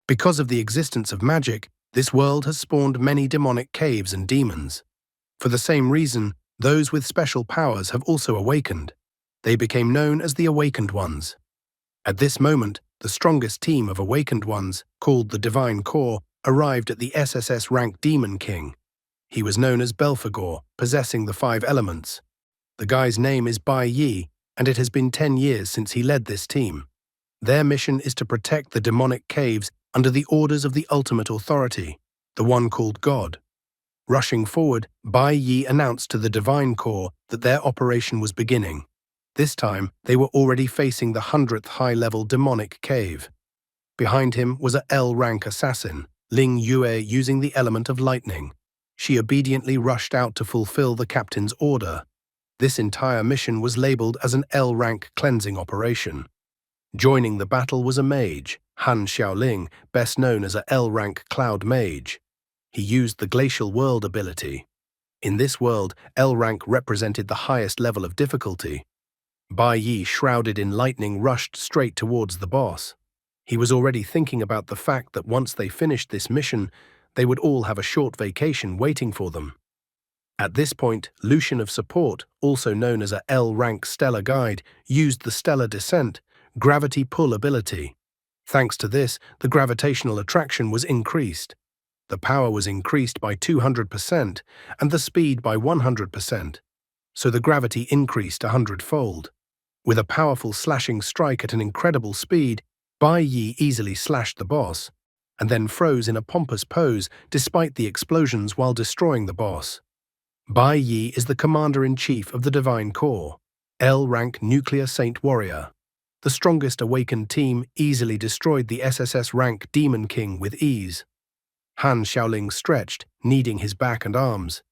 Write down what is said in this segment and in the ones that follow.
Because of the existence of magic, this world has spawned many demonic caves and demons. For the same reason, those with special powers have also awakened. They became known as the Awakened Ones. At this moment, the strongest team of Awakened Ones, called the Divine Corps, arrived at the SSS rank Demon King. He was known as Belphegor, possessing the 5 elements. The guy's name is Bai Yi, and it has been 10 years since he led this team. Their mission is to protect the demonic caves under the orders of the ultimate authority, the one called God. Rushing forward, Bai Yi announced to the Divine Corps that their operation was beginning. This time, they were already facing the 100th high-level demonic cave. Behind him was a L-rank assassin, Ling Yue, using the element of lightning. She obediently rushed out to fulfill the captain's order. This entire mission was labeled as an L-rank cleansing operation. Joining the battle was a mage, Han Xiaoling, best known as a L-rank cloud mage. He used the Glacial World ability. In this world, L-rank represented the highest level of difficulty. Bai Yi, shrouded in lightning, rushed straight towards the boss. He was already thinking about the fact that once they finished this mission, they would all have a short vacation waiting for them. At this point, Lucian of Support, also known as a L-rank Stellar Guide, used the Stellar Descent, Gravity Pull ability. Thanks to this, the gravitational attraction was increased. The power was increased by 200% and the speed by 100%, so the gravity increased 100-fold. With a powerful slashing strike at an incredible speed, Bai Yi easily slashed the boss, and then froze in a pompous pose despite the explosions while destroying the boss. Bai Yi is the Commander-in-Chief of the Divine Corps, L-rank Nuclear Saint Warrior. The strongest awakened team easily destroyed the SSS rank Demon King with ease. Han Xiaoling stretched, kneading his back and arms.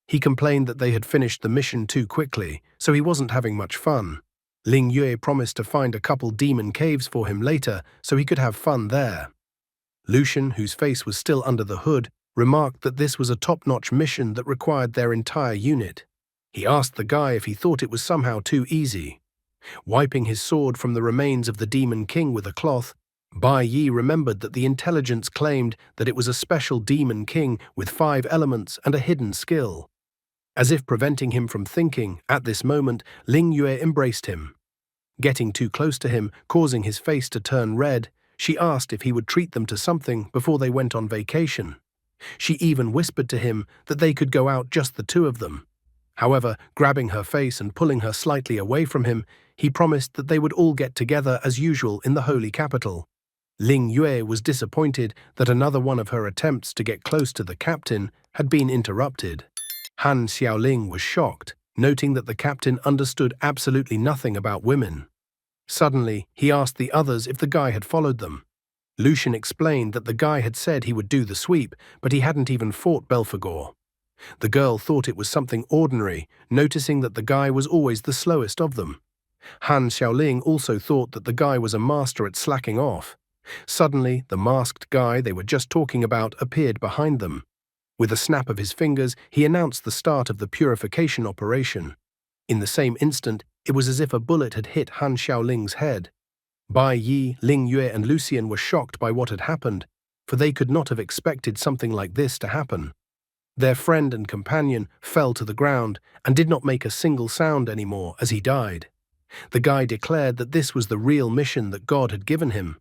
He complained that they had finished the mission too quickly, so he wasn't having much fun. Ling Yue promised to find a couple demon caves for him later so he could have fun there. Lucian, whose face was still under the hood, remarked that this was a top-notch mission that required their entire unit. He asked the guy if he thought it was somehow too easy. Wiping his sword from the remains of the Demon King with a cloth, Bai Yi remembered that the intelligence claimed that it was a special Demon King with 5 elements and a hidden skill. As if preventing him from thinking, at this moment, Ling Yue embraced him. Getting too close to him, causing his face to turn red, she asked if he would treat them to something before they went on vacation. She even whispered to him that they could go out just the 2 of them. However, grabbing her face and pulling her slightly away from him, he promised that they would all get together as usual in the holy capital. Ling Yue was disappointed that another one of her attempts to get close to the captain had been interrupted. Han Xiaoling was shocked, noting that the captain understood absolutely nothing about women. Suddenly, he asked the others if the guy had followed them. Lucian explained that the guy had said he would do the sweep, but he hadn't even fought Belphegor. The girl thought it was something ordinary, noticing that the guy was always the slowest of them. Han Xiaoling also thought that the guy was a master at slacking off. Suddenly, the masked guy they were just talking about appeared behind them. With a snap of his fingers, he announced the start of the purification operation. In the same instant, it was as if a bullet had hit Han Xiaoling's head. Bai Yi, Ling Yue, and Lucian were shocked by what had happened, for they could not have expected something like this to happen. Their friend and companion fell to the ground and did not make a single sound anymore as he died. The guy declared that this was the real mission that God had given him.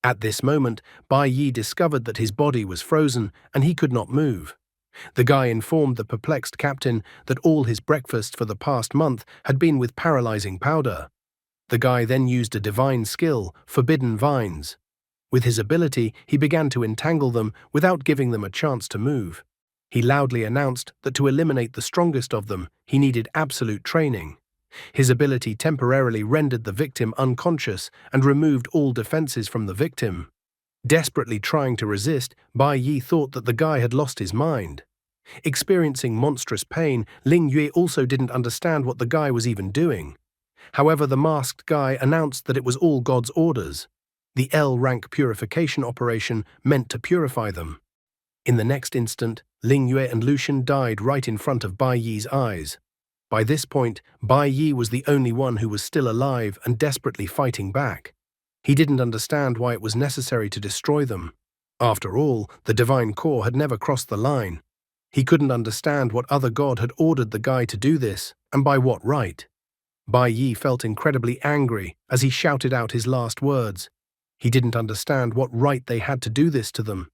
At this moment, Bai Yi discovered that his body was frozen and he could not move. The guy informed the perplexed captain that all his breakfast for the past month had been with paralyzing powder. The guy then used a divine skill, Forbidden Vines. With his ability, he began to entangle them without giving them a chance to move. He loudly announced that to eliminate the strongest of them, he needed absolute training. His ability temporarily rendered the victim unconscious and removed all defenses from the victim. Desperately trying to resist, Bai Yi thought that the guy had lost his mind. Experiencing monstrous pain, Ling Yue also didn't understand what the guy was even doing. However, the masked guy announced that it was all God's orders. The L-rank purification operation meant to purify them. In the next instant, Ling Yue and Lucian died right in front of Bai Yi's eyes. By this point, Bai Yi was the only one who was still alive and desperately fighting back. He didn't understand why it was necessary to destroy them. After all, the divine core had never crossed the line. He couldn't understand what other god had ordered the guy to do this, and by what right. Bai Yi felt incredibly angry as he shouted out his last words. He didn't understand what right they had to do this to them.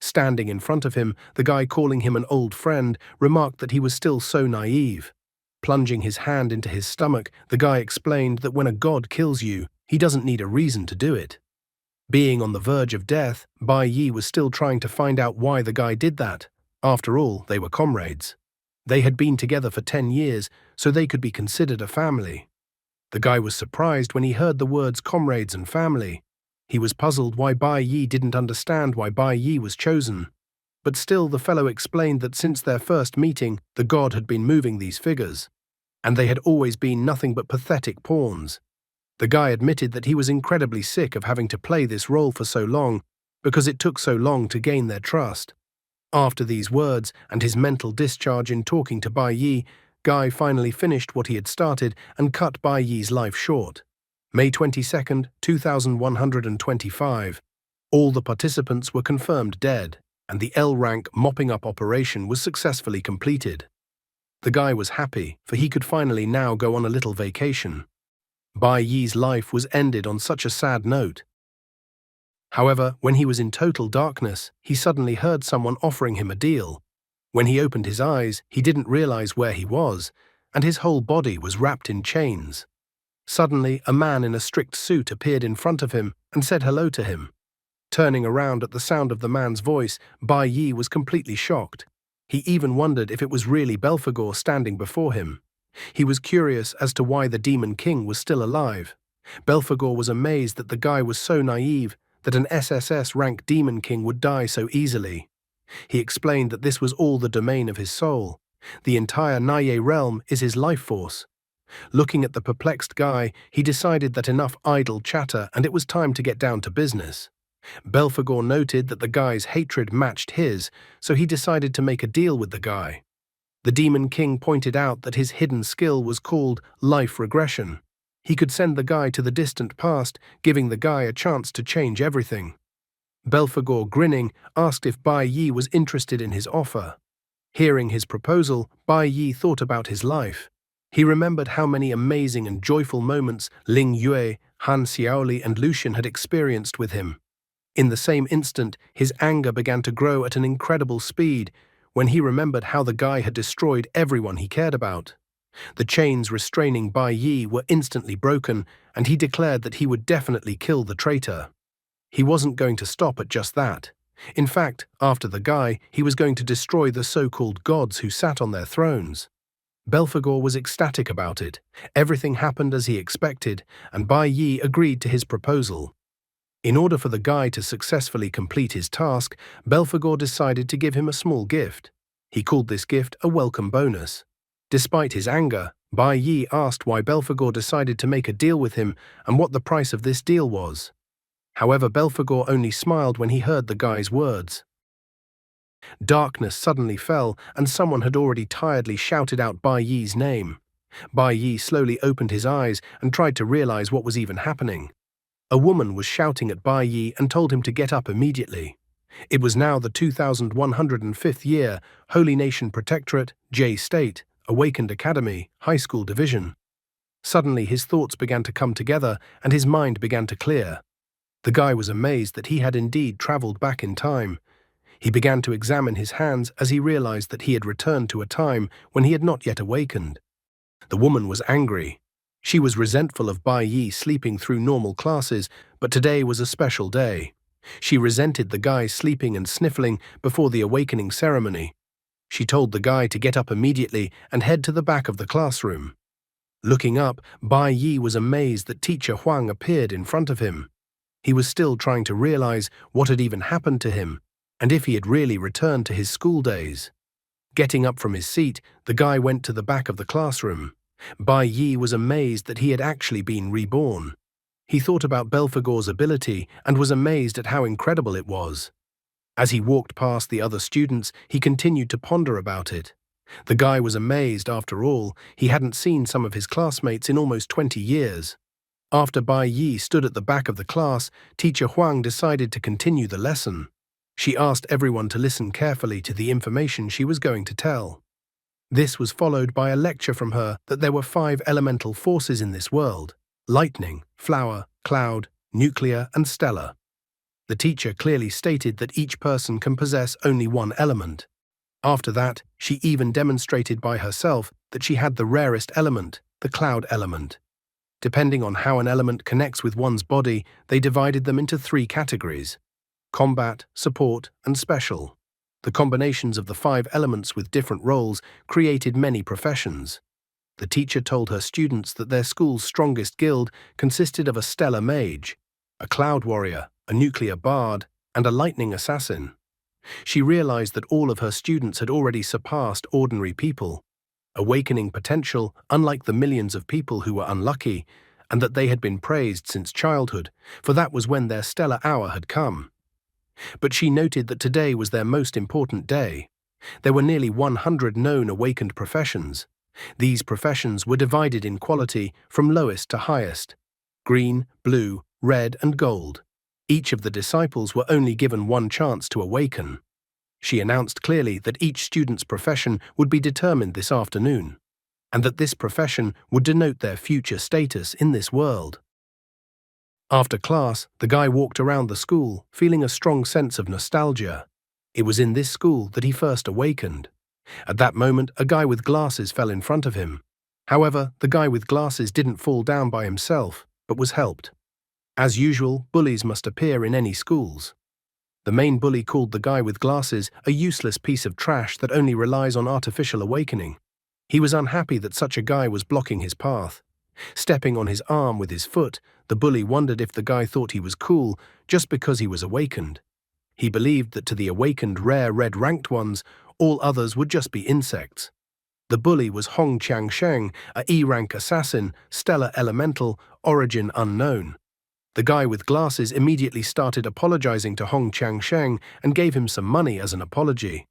Standing in front of him, the guy calling him an old friend remarked that he was still so naive. Plunging his hand into his stomach, the guy explained that when a god kills you, he doesn't need a reason to do it. Being on the verge of death, Bai Yi was still trying to find out why the guy did that. After all, they were comrades. They had been together for 10 years, so they could be considered a family. The guy was surprised when he heard the words comrades and family. He was puzzled why Bai Yi didn't understand why Bai Yi was chosen. But still, the fellow explained that since their first meeting, the god had been moving these figures, and they had always been nothing but pathetic pawns. The guy admitted that he was incredibly sick of having to play this role for so long, because it took so long to gain their trust. After these words and his mental discharge in talking to Bai Yi, Guy finally finished what he had started and cut Bai Yi's life short. May 22, 2125. All the participants were confirmed dead, and the L-rank mopping up operation was successfully completed. The guy was happy, for he could finally now go on a little vacation. Bai Yi's life was ended on such a sad note. However, when he was in total darkness, he suddenly heard someone offering him a deal. When he opened his eyes, he didn't realize where he was, and his whole body was wrapped in chains. Suddenly, a man in a strict suit appeared in front of him and said hello to him. Turning around at the sound of the man's voice, Bai Yi was completely shocked. He even wondered if it was really Belphegor standing before him. He was curious as to why the Demon King was still alive. Belphegor was amazed that the guy was so naive that an SSS-rank Demon King would die so easily. He explained that this was all the domain of his soul. The entire Nye realm is his life force. Looking at the perplexed guy, he decided that enough idle chatter and it was time to get down to business. Belphegor noted that the guy's hatred matched his, so he decided to make a deal with the guy. The Demon King pointed out that his hidden skill was called life regression. He could send the guy to the distant past, giving the guy a chance to change everything. Belphegor, grinning, asked if Bai Yi was interested in his offer. Hearing his proposal, Bai Yi thought about his life. He remembered how many amazing and joyful moments Ling Yue, Han Xiaoli and Lucian had experienced with him. In the same instant, his anger began to grow at an incredible speed when he remembered how the guy had destroyed everyone he cared about. The chains restraining Bai Yi were instantly broken, and he declared that he would definitely kill the traitor. He wasn't going to stop at just that. In fact, after the guy, he was going to destroy the so-called gods who sat on their thrones. Belphegor was ecstatic about it. Everything happened as he expected, and Bai Yi agreed to his proposal. In order for the guy to successfully complete his task, Belphegor decided to give him a small gift. He called this gift a welcome bonus. Despite his anger, Bai Yi asked why Belphegor decided to make a deal with him and what the price of this deal was. However, Belphegor only smiled when he heard the guy's words. Darkness suddenly fell, and someone had already tiredly shouted out Bai Yi's name. Bai Yi slowly opened his eyes and tried to realize what was even happening. A woman was shouting at Bai Yi and told him to get up immediately. It was now the 2105th year, Holy Nation Protectorate, J State, Awakened Academy, High School Division. Suddenly his thoughts began to come together and his mind began to clear. The guy was amazed that he had indeed traveled back in time. He began to examine his hands as he realized that he had returned to a time when he had not yet awakened. The woman was angry. She was resentful of Bai Yi sleeping through normal classes, but today was a special day. She resented the guy sleeping and sniffling before the awakening ceremony. She told the guy to get up immediately and head to the back of the classroom. Looking up, Bai Yi was amazed that Teacher Huang appeared in front of him. He was still trying to realize what had even happened to him, and if he had really returned to his school days. Getting up from his seat, the guy went to the back of the classroom. Bai Yi was amazed that he had actually been reborn. He thought about Belphegor's ability and was amazed at how incredible it was. As he walked past the other students, he continued to ponder about it. The guy was amazed. After all, he hadn't seen some of his classmates in almost 20 years. After Bai Yi stood at the back of the class, teacher Huang decided to continue the lesson. She asked everyone to listen carefully to the information she was going to tell. This was followed by a lecture from her that there were 5 elemental forces in this world: lightning, flower, cloud, nuclear, and stellar. The teacher clearly stated that each person can possess only one element. After that, she even demonstrated by herself that she had the rarest element, the cloud element. Depending on how an element connects with one's body, they divided them into 3 categories: combat, support, and special. The combinations of the 5 elements with different roles created many professions. The teacher told her students that their school's strongest guild consisted of a stellar mage, a cloud warrior, a nuclear bard, and a lightning assassin. She realized that all of her students had already surpassed ordinary people, awakening potential unlike the millions of people who were unlucky, and that they had been praised since childhood, for that was when their stellar hour had come. But she noted that today was their most important day. There were nearly 100 known awakened professions. These professions were divided in quality from lowest to highest: green, blue, red, and gold. Each of the disciples were only given one chance to awaken. She announced clearly that each student's profession would be determined this afternoon, and that this profession would denote their future status in this world. After class, the guy walked around the school, feeling a strong sense of nostalgia. It was in this school that he first awakened. At that moment, a guy with glasses fell in front of him. However, the guy with glasses didn't fall down by himself, but was helped. As usual, bullies must appear in any schools. The main bully called the guy with glasses a useless piece of trash that only relies on artificial awakening. He was unhappy that such a guy was blocking his path. Stepping on his arm with his foot, the bully wondered if the guy thought he was cool just because he was awakened. He believed that to the awakened rare red-ranked ones, all others would just be insects. The bully was Hong Changsheng, a E-rank assassin, stellar elemental, origin unknown. The guy with glasses immediately started apologizing to Hong Changsheng and gave him some money as an apology.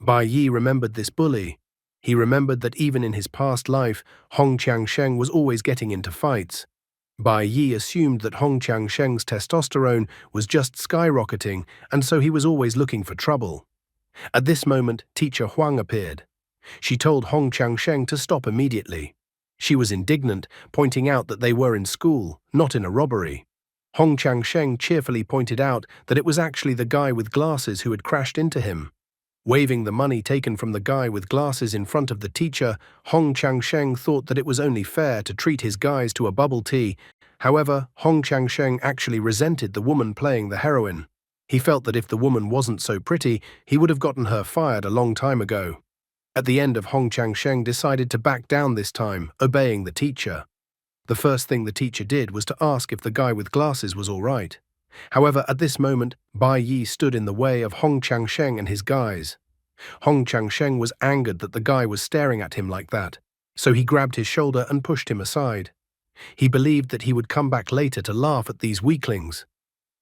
Bai Yi remembered this bully. He remembered that even in his past life, Hong Changsheng was always getting into fights. Bai Yi assumed that Hong Changsheng's testosterone was just skyrocketing, and so he was always looking for trouble. At this moment, teacher Huang appeared. She told Hong Changsheng to stop immediately. She was indignant, pointing out that they were in school, not in a robbery. Hong Changsheng cheerfully pointed out that it was actually the guy with glasses who had crashed into him. Waving the money taken from the guy with glasses in front of the teacher, Hong Changsheng thought that it was only fair to treat his guys to a bubble tea. However, Hong Changsheng actually resented the woman playing the heroine. He felt that if the woman wasn't so pretty, he would have gotten her fired a long time ago. At the end, Hong Changsheng decided to back down this time, obeying the teacher. The first thing the teacher did was to ask if the guy with glasses was all right. However, at this moment, Bai Yi stood in the way of Hong Changsheng and his guys. Hong Changsheng was angered that the guy was staring at him like that, so he grabbed his shoulder and pushed him aside. He believed that he would come back later to laugh at these weaklings.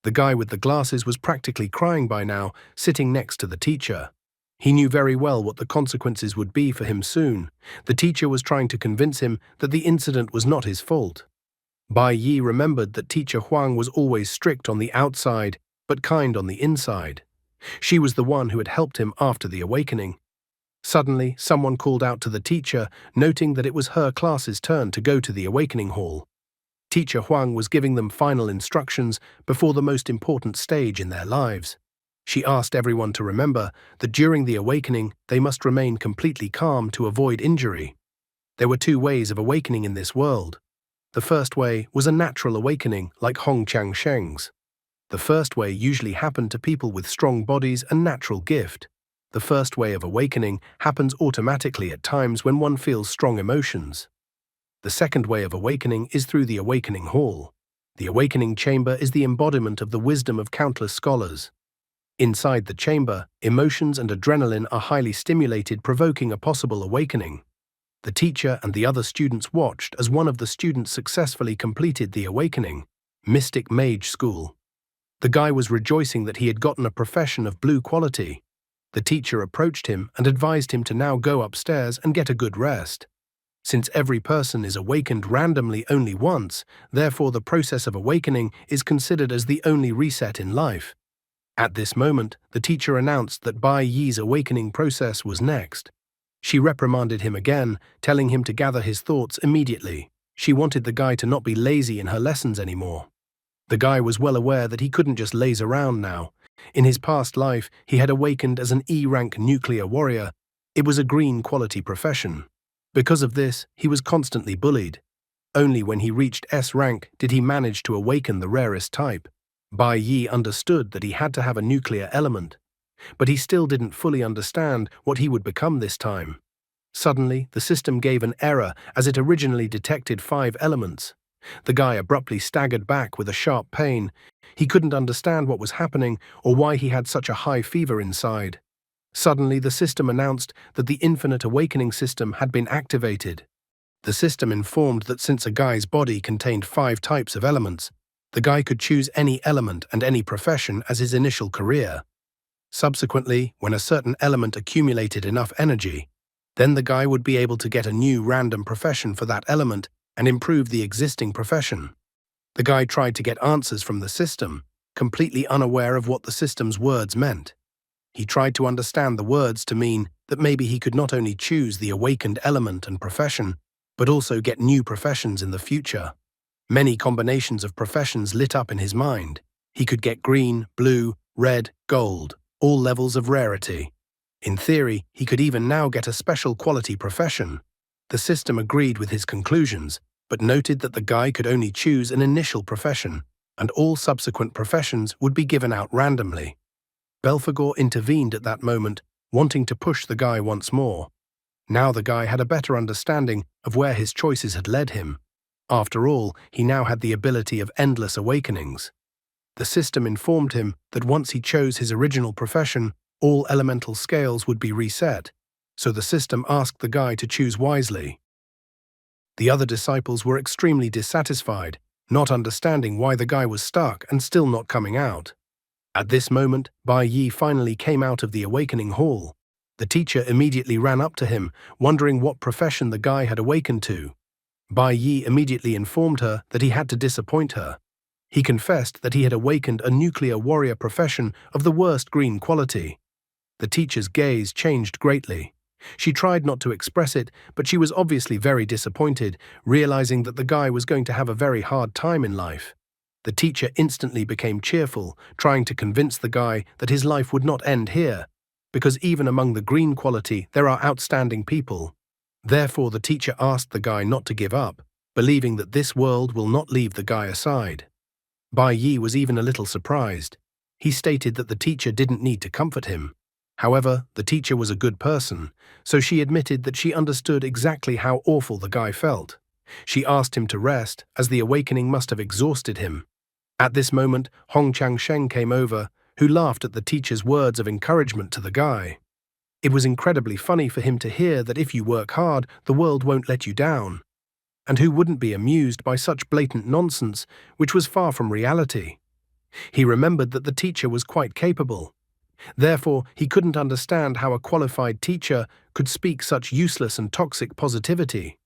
The guy with the glasses was practically crying by now, sitting next to the teacher. He knew very well what the consequences would be for him soon. The teacher was trying to convince him that the incident was not his fault. Bai Yi remembered that teacher Huang was always strict on the outside, but kind on the inside. She was the one who had helped him after the awakening. Suddenly, someone called out to the teacher, noting that it was her class's turn to go to the awakening hall. Teacher Huang was giving them final instructions before the most important stage in their lives. She asked everyone to remember that during the awakening, they must remain completely calm to avoid injury. There were 2 ways of awakening in this world. The first way was a natural awakening like Hong Changsheng's. The first way usually happened to people with strong bodies and natural gift. The first way of awakening happens automatically at times when one feels strong emotions. The second way of awakening is through the awakening hall. The awakening chamber is the embodiment of the wisdom of countless scholars. Inside the chamber, emotions and adrenaline are highly stimulated, provoking a possible awakening. The teacher and the other students watched as one of the students successfully completed the awakening, Mystic Mage School. The guy was rejoicing that he had gotten a profession of blue quality. The teacher approached him and advised him to now go upstairs and get a good rest. Since every person is awakened randomly only once, therefore the process of awakening is considered as the only reset in life. At this moment, the teacher announced that Bai Yi's awakening process was next. She reprimanded him again, telling him to gather his thoughts immediately. She wanted the guy to not be lazy in her lessons anymore. The guy was well aware that he couldn't just laze around now. In his past life, he had awakened as an E-rank nuclear warrior. It was a green quality profession. Because of this, he was constantly bullied. Only when he reached S rank did he manage to awaken the rarest type. Bai Yi understood that he had to have a nuclear element, but he still didn't fully understand what he would become this time. Suddenly, the system gave an error as it originally detected 5 elements. The guy abruptly staggered back with a sharp pain. He couldn't understand what was happening or why he had such a high fever inside. Suddenly, the system announced that the Infinite Awakening system had been activated. The system informed that since a guy's body contained 5 types of elements, the guy could choose any element and any profession as his initial career. Subsequently, when a certain element accumulated enough energy, then the guy would be able to get a new random profession for that element and improve the existing profession. The guy tried to get answers from the system, completely unaware of what the system's words meant. He tried to understand the words to mean that maybe he could not only choose the awakened element and profession, but also get new professions in the future. Many combinations of professions lit up in his mind. He could get green, blue, red, gold, all levels of rarity. In theory, he could even now get a special quality profession. The system agreed with his conclusions, but noted that the guy could only choose an initial profession, and all subsequent professions would be given out randomly. Belphegor intervened at that moment, wanting to push the guy once more. Now the guy had a better understanding of where his choices had led him. After all, he now had the ability of endless awakenings. The system informed him that once he chose his original profession, all elemental scales would be reset, so the system asked the guy to choose wisely. The other disciples were extremely dissatisfied, not understanding why the guy was stuck and still not coming out. At this moment, Bai Yi finally came out of the awakening hall. The teacher immediately ran up to him, wondering what profession the guy had awakened to. Bai Yi immediately informed her that he had to disappoint her. He confessed that he had awakened a nuclear warrior profession of the worst green quality. The teacher's gaze changed greatly. She tried not to express it, but she was obviously very disappointed, realizing that the guy was going to have a very hard time in life. The teacher instantly became cheerful, trying to convince the guy that his life would not end here, because even among the green quality there are outstanding people. Therefore, the teacher asked the guy not to give up, believing that this world will not leave the guy aside. Bai Yi was even a little surprised. He stated that the teacher didn't need to comfort him. However, the teacher was a good person, so she admitted that she understood exactly how awful the guy felt. She asked him to rest, as the awakening must have exhausted him. At this moment, Hong Changsheng came over, who laughed at the teacher's words of encouragement to the guy. It was incredibly funny for him to hear that if you work hard, the world won't let you down. And who wouldn't be amused by such blatant nonsense, which was far from reality? He remembered that the teacher was quite capable. Therefore, he couldn't understand how a qualified teacher could speak such useless and toxic positivity.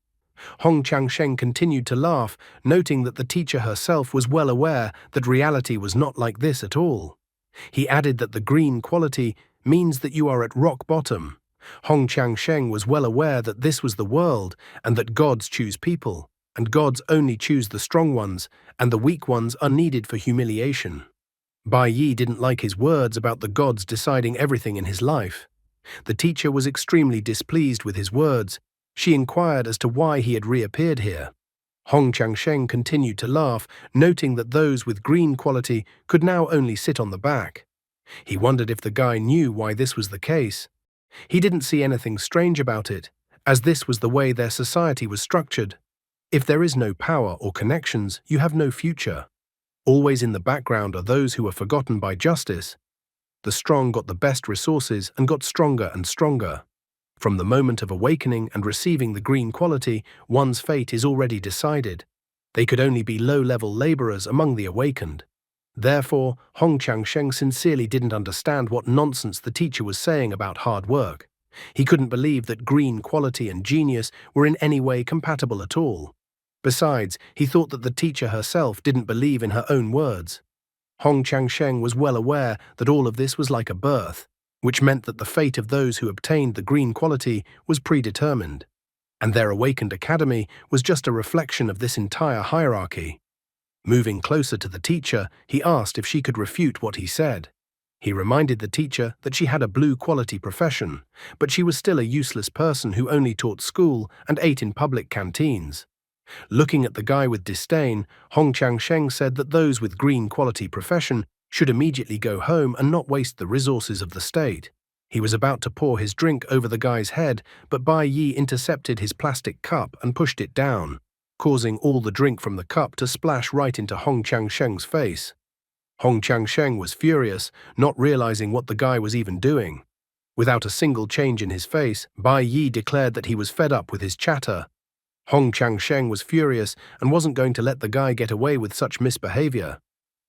Hong Changsheng continued to laugh, noting that the teacher herself was well aware that reality was not like this at all. He added that the green quality means that you are at rock bottom. Hong Changsheng was well aware that this was the world and that gods choose people, and gods only choose the strong ones, and the weak ones are needed for humiliation. Bai Yi didn't like his words about the gods deciding everything in his life. The teacher was extremely displeased with his words. She inquired as to why he had reappeared here. Hong Changsheng continued to laugh, noting that those with green quality could now only sit on the back. He wondered if the guy knew why this was the case. He didn't see anything strange about it, as this was the way their society was structured. If there is no power or connections, you have no future. Always in the background are those who are forgotten by justice. The strong got the best resources and got stronger and stronger. From the moment of awakening and receiving the green quality, one's fate is already decided. They could only be low-level laborers among the awakened. Therefore, Hong Changsheng sincerely didn't understand what nonsense the teacher was saying about hard work. He couldn't believe that green quality and genius were in any way compatible at all. Besides, he thought that the teacher herself didn't believe in her own words. Hong Changsheng was well aware that all of this was like a birth, which meant that the fate of those who obtained the green quality was predetermined, and their awakened academy was just a reflection of this entire hierarchy. Moving closer to the teacher, he asked if she could refute what he said. He reminded the teacher that she had a blue-quality profession, but she was still a useless person who only taught school and ate in public canteens. Looking at the guy with disdain, Hong Changsheng said that those with green-quality profession should immediately go home and not waste the resources of the state. He was about to pour his drink over the guy's head, but Bai Yi intercepted his plastic cup and pushed it down, causing all the drink from the cup to splash right into Hong Changsheng's face. Hong Changsheng was furious, not realizing what the guy was even doing. Without a single change in his face, Bai Yi declared that he was fed up with his chatter. Hong Changsheng was furious and wasn't going to let the guy get away with such misbehavior.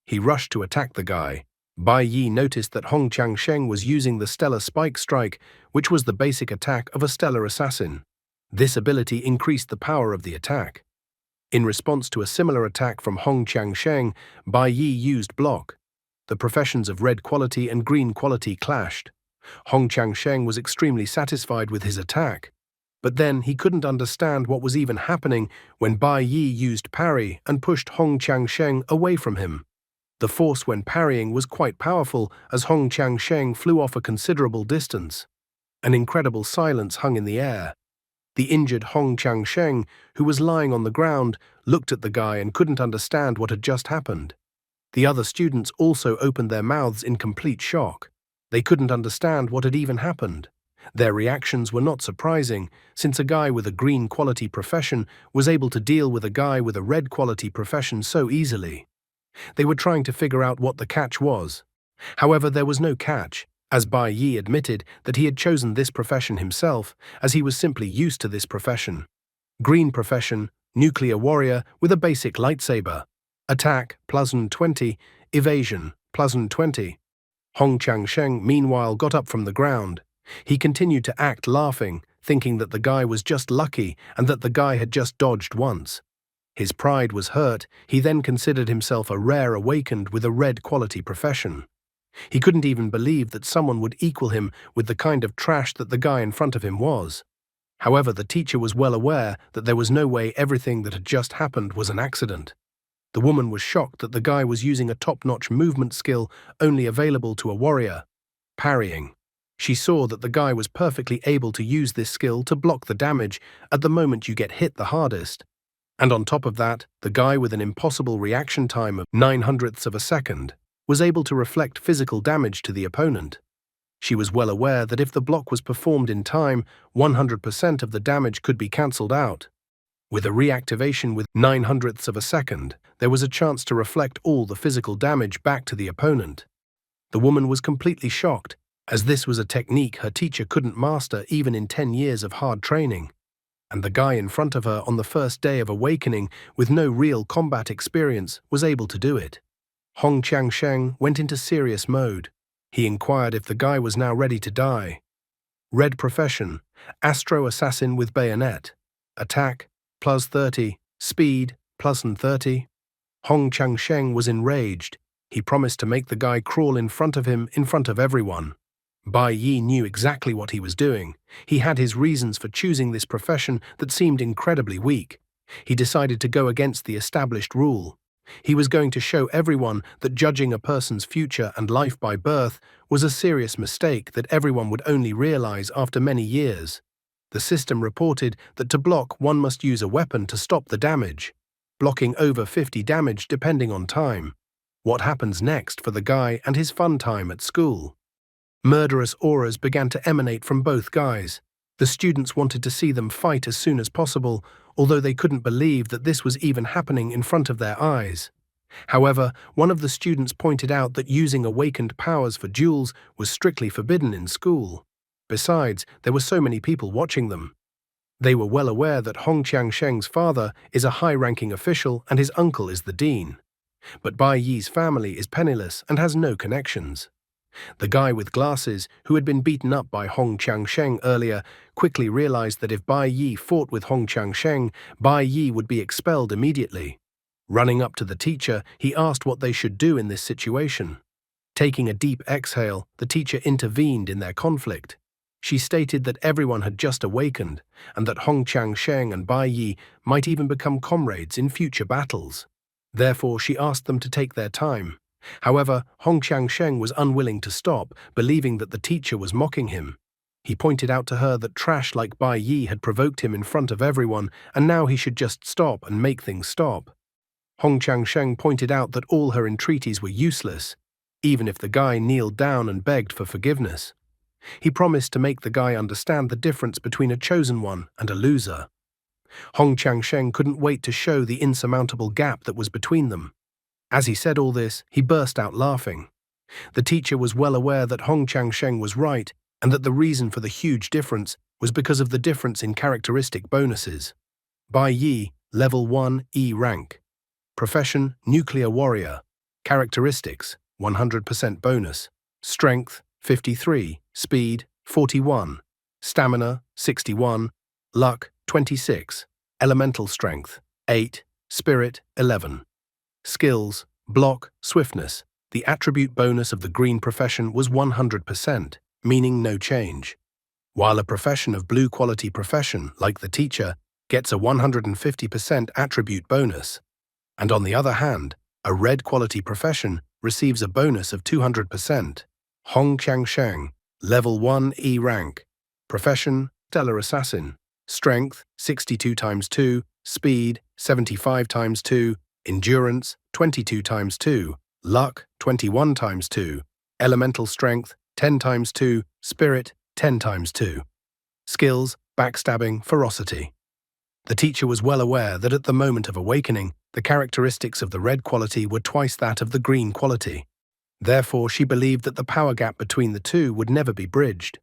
He rushed to attack the guy. Bai Yi noticed that Hong Changsheng was using the Stellar Spike Strike, which was the basic attack of a stellar assassin. This ability increased the power of the attack. In response to a similar attack from Hong Changsheng, Bai Yi used block. The professions of red quality and green quality clashed. Hong Changsheng was extremely satisfied with his attack. But then he couldn't understand what was even happening when Bai Yi used parry and pushed Hong Changsheng away from him. The force when parrying was quite powerful as Hong Changsheng flew off a considerable distance. An incredible silence hung in the air. The injured Hong Changsheng, who was lying on the ground, looked at the guy and couldn't understand what had just happened. The other students also opened their mouths in complete shock. They couldn't understand what had even happened. Their reactions were not surprising, since a guy with a green quality profession was able to deal with a guy with a red quality profession so easily. They were trying to figure out what the catch was. However, there was no catch, as Bai Yi admitted that he had chosen this profession himself, as he was simply used to this profession. Green profession, nuclear warrior with a basic lightsaber. Attack, +20, evasion, +20. Hong Changsheng meanwhile got up from the ground. He continued to act laughing, thinking that the guy was just lucky and that the guy had just dodged once. His pride was hurt. He then considered himself a rare awakened with a red quality profession. He couldn't even believe that someone would equal him with the kind of trash that the guy in front of him was. However, the teacher was well aware that there was no way everything that had just happened was an accident. The woman was shocked that the guy was using a top-notch movement skill only available to a warrior: parrying. She saw that the guy was perfectly able to use this skill to block the damage at the moment you get hit the hardest. And on top of that, the guy with an impossible reaction time of 0.09 of a second was able to reflect physical damage to the opponent. She was well aware that if the block was performed in time, 100% of the damage could be cancelled out. With a reactivation with 0.09 of a second, there was a chance to reflect all the physical damage back to the opponent. The woman was completely shocked, as this was a technique her teacher couldn't master even in 10 years of hard training. And the guy in front of her on the first day of awakening with no real combat experience was able to do it. Hong Changsheng went into serious mode. He inquired if the guy was now ready to die. Red profession, Astro Assassin with bayonet. Attack, +30, speed, +30. Hong Changsheng was enraged. He promised to make the guy crawl in front of him in front of everyone. Bai Yi knew exactly what he was doing. He had his reasons for choosing this profession that seemed incredibly weak. He decided to go against the established rule. He was going to show everyone that judging a person's future and life by birth was a serious mistake that everyone would only realize after many years. The system reported that to block, one must use a weapon to stop the damage, blocking over 50 damage depending on time. What happens next for the guy and his fun time at school? Murderous auras began to emanate from both guys. The students wanted to see them fight as soon as possible, although they couldn't believe that this was even happening in front of their eyes. However, one of the students pointed out that using awakened powers for duels was strictly forbidden in school. Besides, there were so many people watching them. They were well aware that Hong Changsheng's father is a high-ranking official and his uncle is the dean. But Bai Yi's family is penniless and has no connections. The guy with glasses, who had been beaten up by Hong Changsheng earlier, quickly realized that if Bai Yi fought with Hong Changsheng, Bai Yi would be expelled immediately. Running up to the teacher, he asked what they should do in this situation. Taking a deep exhale, the teacher intervened in their conflict. She stated that everyone had just awakened, and that Hong Changsheng and Bai Yi might even become comrades in future battles. Therefore, she asked them to take their time. However, Hong Changsheng was unwilling to stop, believing that the teacher was mocking him. He pointed out to her that trash like Bai Yi had provoked him in front of everyone, and now he should just stop and make things stop. Hong Changsheng pointed out that all her entreaties were useless, even if the guy kneeled down and begged for forgiveness. He promised to make the guy understand the difference between a chosen one and a loser. Hong Changsheng couldn't wait to show the insurmountable gap that was between them. As he said all this, he burst out laughing. The teacher was well aware that Hong Changsheng was right and that the reason for the huge difference was because of the difference in characteristic bonuses. Bai Yi, Level 1 E rank. Profession, Nuclear Warrior. Characteristics, 100% bonus. Strength, 53. Speed, 41. Stamina, 61. Luck, 26. Elemental Strength, 8. Spirit, 11. Skills, Block, Swiftness. The attribute bonus of the green profession was 100%, meaning no change. While a profession of blue quality profession, like the teacher, gets a 150% attribute bonus. And on the other hand, a red quality profession receives a bonus of 200%. Hong Changsheng, Level 1 E rank. Profession, Stellar Assassin. Strength, 62 times 2. Speed, 75 times 2. Endurance, 22 times 2. Luck, 21 times 2. Elemental Strength, 10 times 2. Spirit, 10 times 2. Skills, Backstabbing, Ferocity. The teacher was well aware that at the moment of awakening, the characteristics of the red quality were twice that of the green quality. Therefore, she believed that the power gap between the two would never be bridged.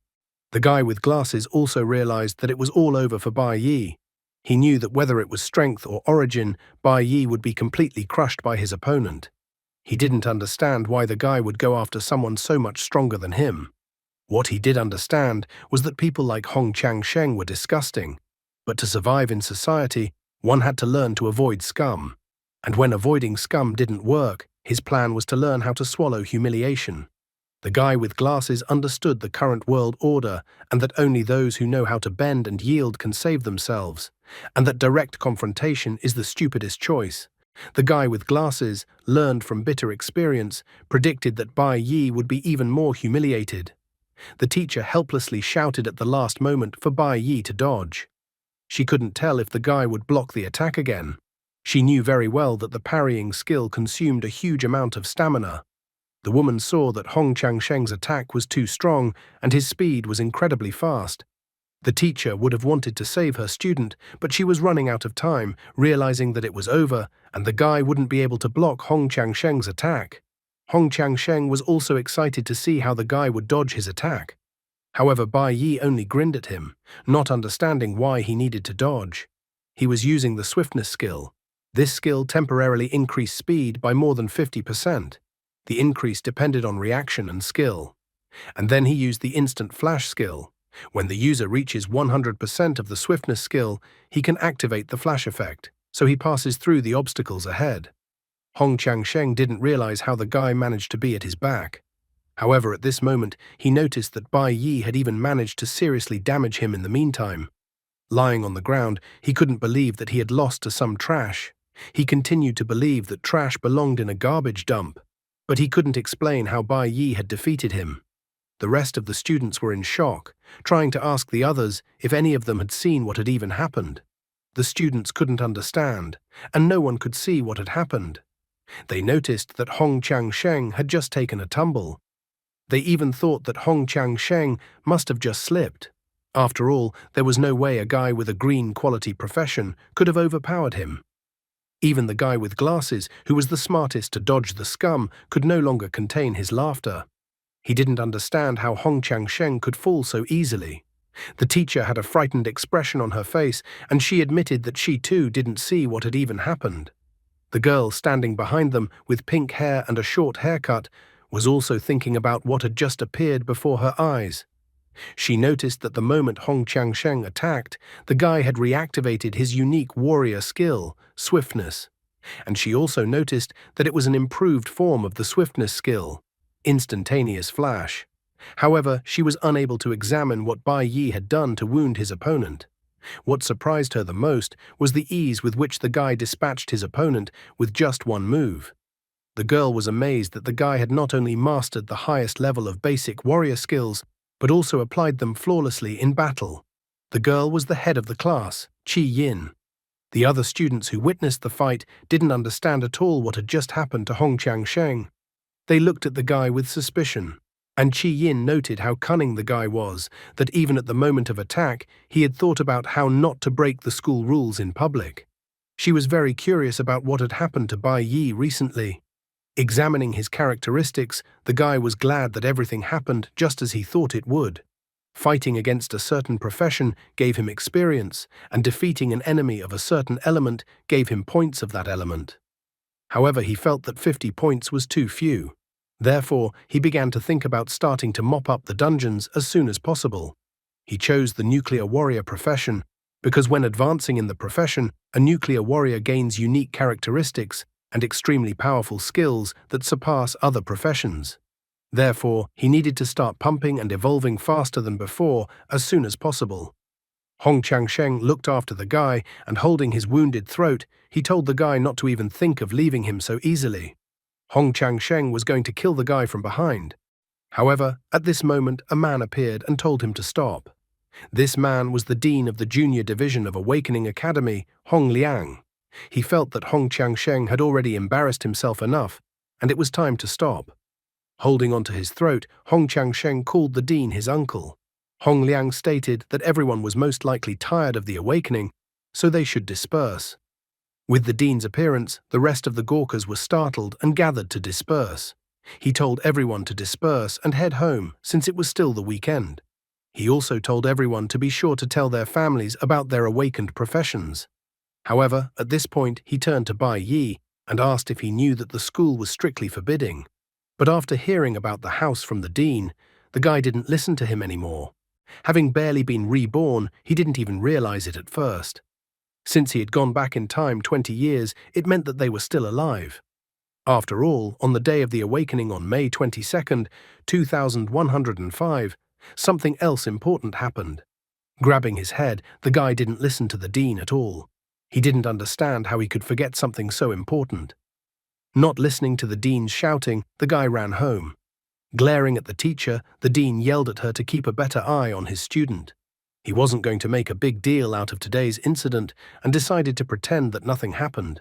The guy with glasses also realized that it was all over for Bai Yi. He knew that whether it was strength or origin, Bai Yi would be completely crushed by his opponent. He didn't understand why the guy would go after someone so much stronger than him. What he did understand was that people like Hong Changsheng were disgusting. But to survive in society, one had to learn to avoid scum. And when avoiding scum didn't work, his plan was to learn how to swallow humiliation. The guy with glasses understood the current world order and that only those who know how to bend and yield can save themselves, and that direct confrontation is the stupidest choice. The guy with glasses, learned from bitter experience, predicted that Bai Yi would be even more humiliated. The teacher helplessly shouted at the last moment for Bai Yi to dodge. She couldn't tell if the guy would block the attack again. She knew very well that the parrying skill consumed a huge amount of stamina. The woman saw that Hong Changsheng's attack was too strong and his speed was incredibly fast. The teacher would have wanted to save her student, but she was running out of time, realizing that it was over and the guy wouldn't be able to block Hong Changsheng's attack. Hong Changsheng was also excited to see how the guy would dodge his attack. However, Bai Yi only grinned at him, not understanding why he needed to dodge. He was using the swiftness skill. This skill temporarily increased speed by more than 50%. The increase depended on reaction and skill. And then he used the instant flash skill. When the user reaches 100% of the swiftness skill, he can activate the flash effect, so he passes through the obstacles ahead. Hong Changsheng didn't realize how the guy managed to be at his back. However, at this moment, he noticed that Bai Yi had even managed to seriously damage him in the meantime. Lying on the ground, he couldn't believe that he had lost to some trash. He continued to believe that trash belonged in a garbage dump, but he couldn't explain how Bai Yi had defeated him. The rest of the students were in shock, trying to ask the others if any of them had seen what had even happened. The students couldn't understand, and no one could see what had happened. They noticed that Hong Changsheng had just taken a tumble. They even thought that Hong Changsheng must have just slipped. After all, there was no way a guy with a green quality profession could have overpowered him. Even the guy with glasses, who was the smartest to dodge the scum, could no longer contain his laughter. He didn't understand how Hong Changsheng could fall so easily. The teacher had a frightened expression on her face, and she admitted that she too didn't see what had even happened. The girl standing behind them, with pink hair and a short haircut, was also thinking about what had just appeared before her eyes. She noticed that the moment Hong Changsheng attacked, the guy had reactivated his unique warrior skill, swiftness. And she also noticed that it was an improved form of the swiftness skill, instantaneous flash. However, she was unable to examine what Bai Yi had done to wound his opponent. What surprised her the most was the ease with which the guy dispatched his opponent with just one move. The girl was amazed that the guy had not only mastered the highest level of basic warrior skills, but also applied them flawlessly in battle. The girl was the head of the class, Qi Yin. The other students who witnessed the fight didn't understand at all what had just happened to Hong Changsheng. They looked at the guy with suspicion, and Qi Yin noted how cunning the guy was, that even at the moment of attack, he had thought about how not to break the school rules in public. She was very curious about what had happened to Bai Yi recently. Examining his characteristics, the guy was glad that everything happened just as he thought it would. Fighting against a certain profession gave him experience, and defeating an enemy of a certain element gave him points of that element. However, he felt that 50 points was too few. Therefore, he began to think about starting to mop up the dungeons as soon as possible. He chose the nuclear warrior profession because when advancing in the profession, a nuclear warrior gains unique characteristics and extremely powerful skills that surpass other professions. Therefore, he needed to start pumping and evolving faster than before as soon as possible. Hong Changsheng looked after the guy, and holding his wounded throat, he told the guy not to even think of leaving him so easily. Hong Changsheng was going to kill the guy from behind. However, at this moment, a man appeared and told him to stop. This man was the dean of the junior division of Awakening Academy, Hong Liang. He felt that Hong Changsheng had already embarrassed himself enough, and it was time to stop. Holding onto his throat, Hong Changsheng called the dean his uncle. Hong Liang stated that everyone was most likely tired of the awakening, so they should disperse. With the dean's appearance, the rest of the Gurkhas were startled and gathered to disperse. He told everyone to disperse and head home, since it was still the weekend. He also told everyone to be sure to tell their families about their awakened professions. However, at this point, he turned to Bai Yi and asked if he knew that the school was strictly forbidding. But after hearing about the house from the dean, the guy didn't listen to him anymore. Having barely been reborn, he didn't even realize it at first. Since he had gone back in time 20 years, it meant that they were still alive. After all, on the day of the awakening on May 22nd, 2105, something else important happened. Grabbing his head, the guy didn't listen to the dean at all. He didn't understand how he could forget something so important. Not listening to the dean's shouting, the guy ran home. Glaring at the teacher, the dean yelled at her to keep a better eye on his student. He wasn't going to make a big deal out of today's incident and decided to pretend that nothing happened.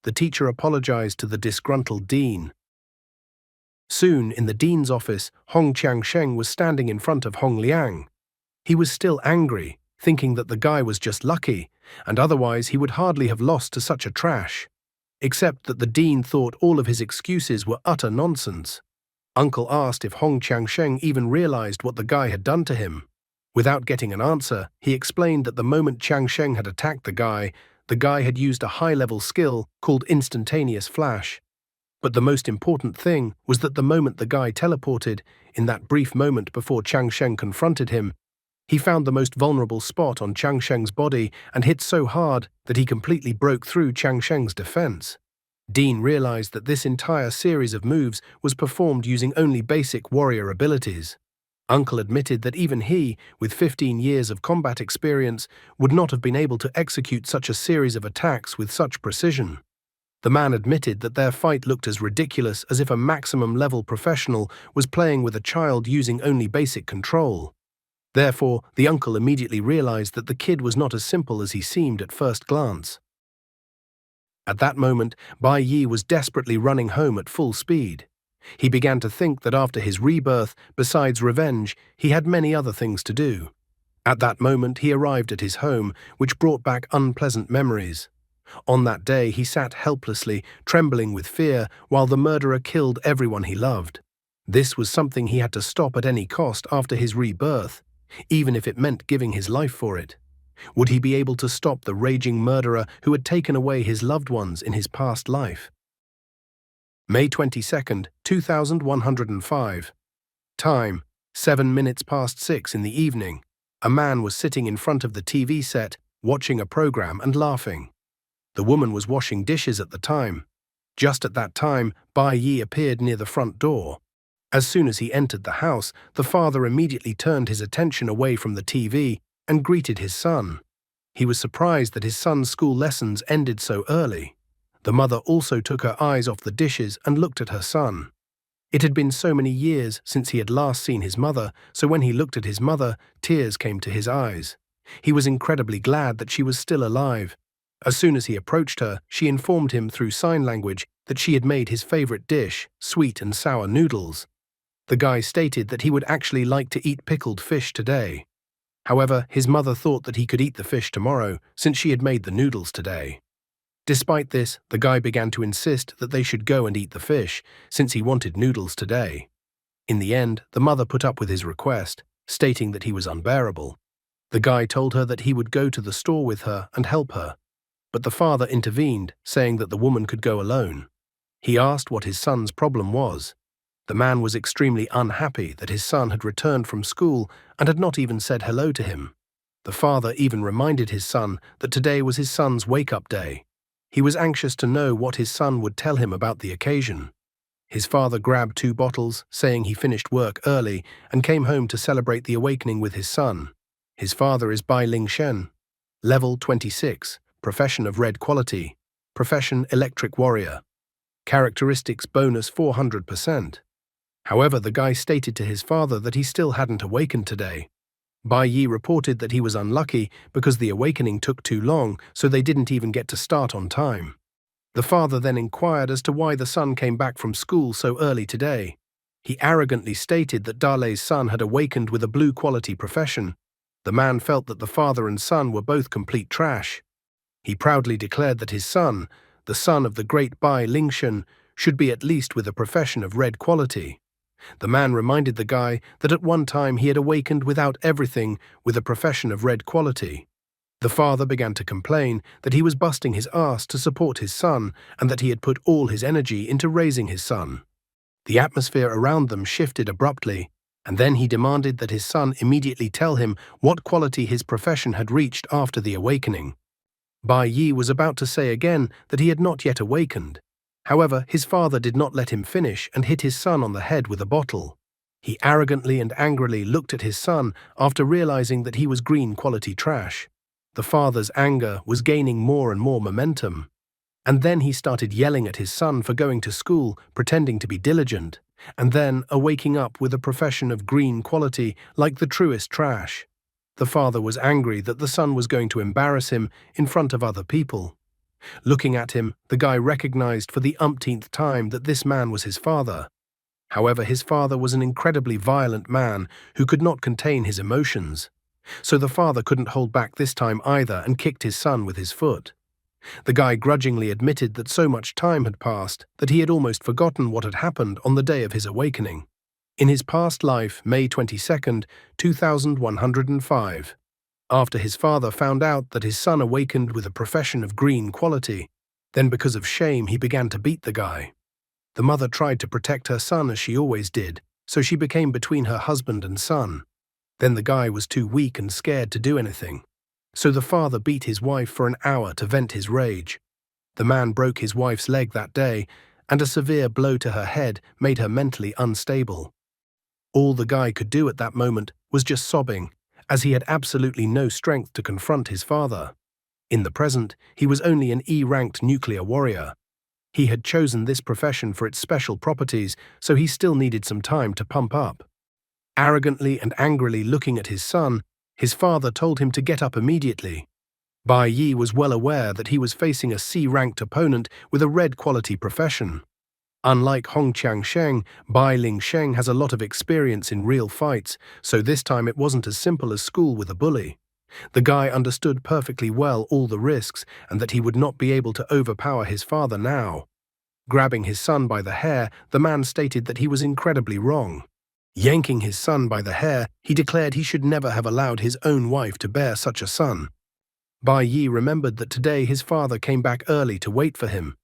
The teacher apologized to the disgruntled dean. Soon, in the dean's office, Hong Changsheng was standing in front of Hong Liang. He was still angry, thinking that the guy was just lucky, and otherwise he would hardly have lost to such a trash. Except that the dean thought all of his excuses were utter nonsense. Uncle asked if Hong Changsheng even realized what the guy had done to him. Without getting an answer, he explained that the moment Changsheng had attacked the guy had used a high-level skill called instantaneous flash. But the most important thing was that the moment the guy teleported, in that brief moment before Changsheng confronted him, he found the most vulnerable spot on Changsheng's body and hit so hard that he completely broke through Changsheng's defense. Dean realized that this entire series of moves was performed using only basic warrior abilities. Uncle admitted that even he, with 15 years of combat experience, would not have been able to execute such a series of attacks with such precision. The man admitted that their fight looked as ridiculous as if a maximum-level professional was playing with a child using only basic control. Therefore, the uncle immediately realized that the kid was not as simple as he seemed at first glance. At that moment, Bai Yi was desperately running home at full speed. He began to think that after his rebirth, besides revenge, he had many other things to do. At that moment, he arrived at his home, which brought back unpleasant memories. On that day, he sat helplessly, trembling with fear, while the murderer killed everyone he loved. This was something he had to stop at any cost after his rebirth, even if it meant giving his life for it. Would he be able to stop the raging murderer who had taken away his loved ones in his past life? May 22nd, 2105. Time, 7 minutes past 6 in the evening. A man was sitting in front of the TV set, watching a program and laughing. The woman was washing dishes at the time. Just at that time, Bai Yi appeared near the front door. As soon as he entered the house, the father immediately turned his attention away from the TV and greeted his son. He was surprised that his son's school lessons ended so early. The mother also took her eyes off the dishes and looked at her son. It had been so many years since he had last seen his mother, so when he looked at his mother, tears came to his eyes. He was incredibly glad that she was still alive. As soon as he approached her, she informed him through sign language that she had made his favorite dish, sweet and sour noodles. The guy stated that he would actually like to eat pickled fish today. However, his mother thought that he could eat the fish tomorrow, since she had made the noodles today. Despite this, the guy began to insist that they should go and eat the fish, since he wanted noodles today. In the end, the mother put up with his request, stating that he was unbearable. The guy told her that he would go to the store with her and help her. But the father intervened, saying that the woman could go alone. He asked what his son's problem was. The man was extremely unhappy that his son had returned from school and had not even said hello to him. The father even reminded his son that today was his son's wake-up day. He was anxious to know what his son would tell him about the occasion. His father grabbed 2 bottles, saying he finished work early and came home to celebrate the awakening with his son. His father is Bai Lingshen. Level 26. Profession of Red Quality. Profession Electric Warrior. Characteristics bonus 400%. However, the guy stated to his father that he still hadn't awakened today. Bai Yi reported that he was unlucky because the awakening took too long, so they didn't even get to start on time. The father then inquired as to why the son came back from school so early today. He arrogantly stated that Dale's son had awakened with a blue-quality profession. The man felt that the father and son were both complete trash. He proudly declared that his son, the son of the great Bai Lingshen, should be at least with a profession of red quality. The man reminded the guy that at one time he had awakened without everything with a profession of red quality. The father began to complain that he was busting his ass to support his son and that he had put all his energy into raising his son. The atmosphere around them shifted abruptly, and then he demanded that his son immediately tell him what quality his profession had reached after the awakening. Bai Yi was about to say again that he had not yet awakened. However, his father did not let him finish and hit his son on the head with a bottle. He arrogantly and angrily looked at his son after realizing that he was green-quality trash. The father's anger was gaining more and more momentum. And then he started yelling at his son for going to school, pretending to be diligent, and then waking up with a profession of green quality like the truest trash. The father was angry that the son was going to embarrass him in front of other people. Looking at him, the guy recognized for the umpteenth time that this man was his father. However, his father was an incredibly violent man who could not contain his emotions. So the father couldn't hold back this time either and kicked his son with his foot. The guy grudgingly admitted that so much time had passed that he had almost forgotten what had happened on the day of his awakening. In his past life, May 22nd, 2105. After his father found out that his son awakened with a profession of green quality, then because of shame he began to beat the guy. The mother tried to protect her son as she always did, so she became between her husband and son. Then the guy was too weak and scared to do anything. So the father beat his wife for an hour to vent his rage. The man broke his wife's leg that day, and a severe blow to her head made her mentally unstable. All the guy could do at that moment was just sobbing, as he had absolutely no strength to confront his father. In the present, he was only an E-ranked nuclear warrior. He had chosen this profession for its special properties, so he still needed some time to pump up. Arrogantly and angrily looking at his son, his father told him to get up immediately. Bai Yi was well aware that he was facing a C-ranked opponent with a red-quality profession. Unlike Hong Qiangsheng, Bai Lingsheng has a lot of experience in real fights, so this time it wasn't as simple as school with a bully. The guy understood perfectly well all the risks and that he would not be able to overpower his father now. Grabbing his son by the hair, the man stated that he was incredibly wrong. Yanking his son by the hair, he declared he should never have allowed his own wife to bear such a son. Bai Yi remembered that today his father came back early to wait for him.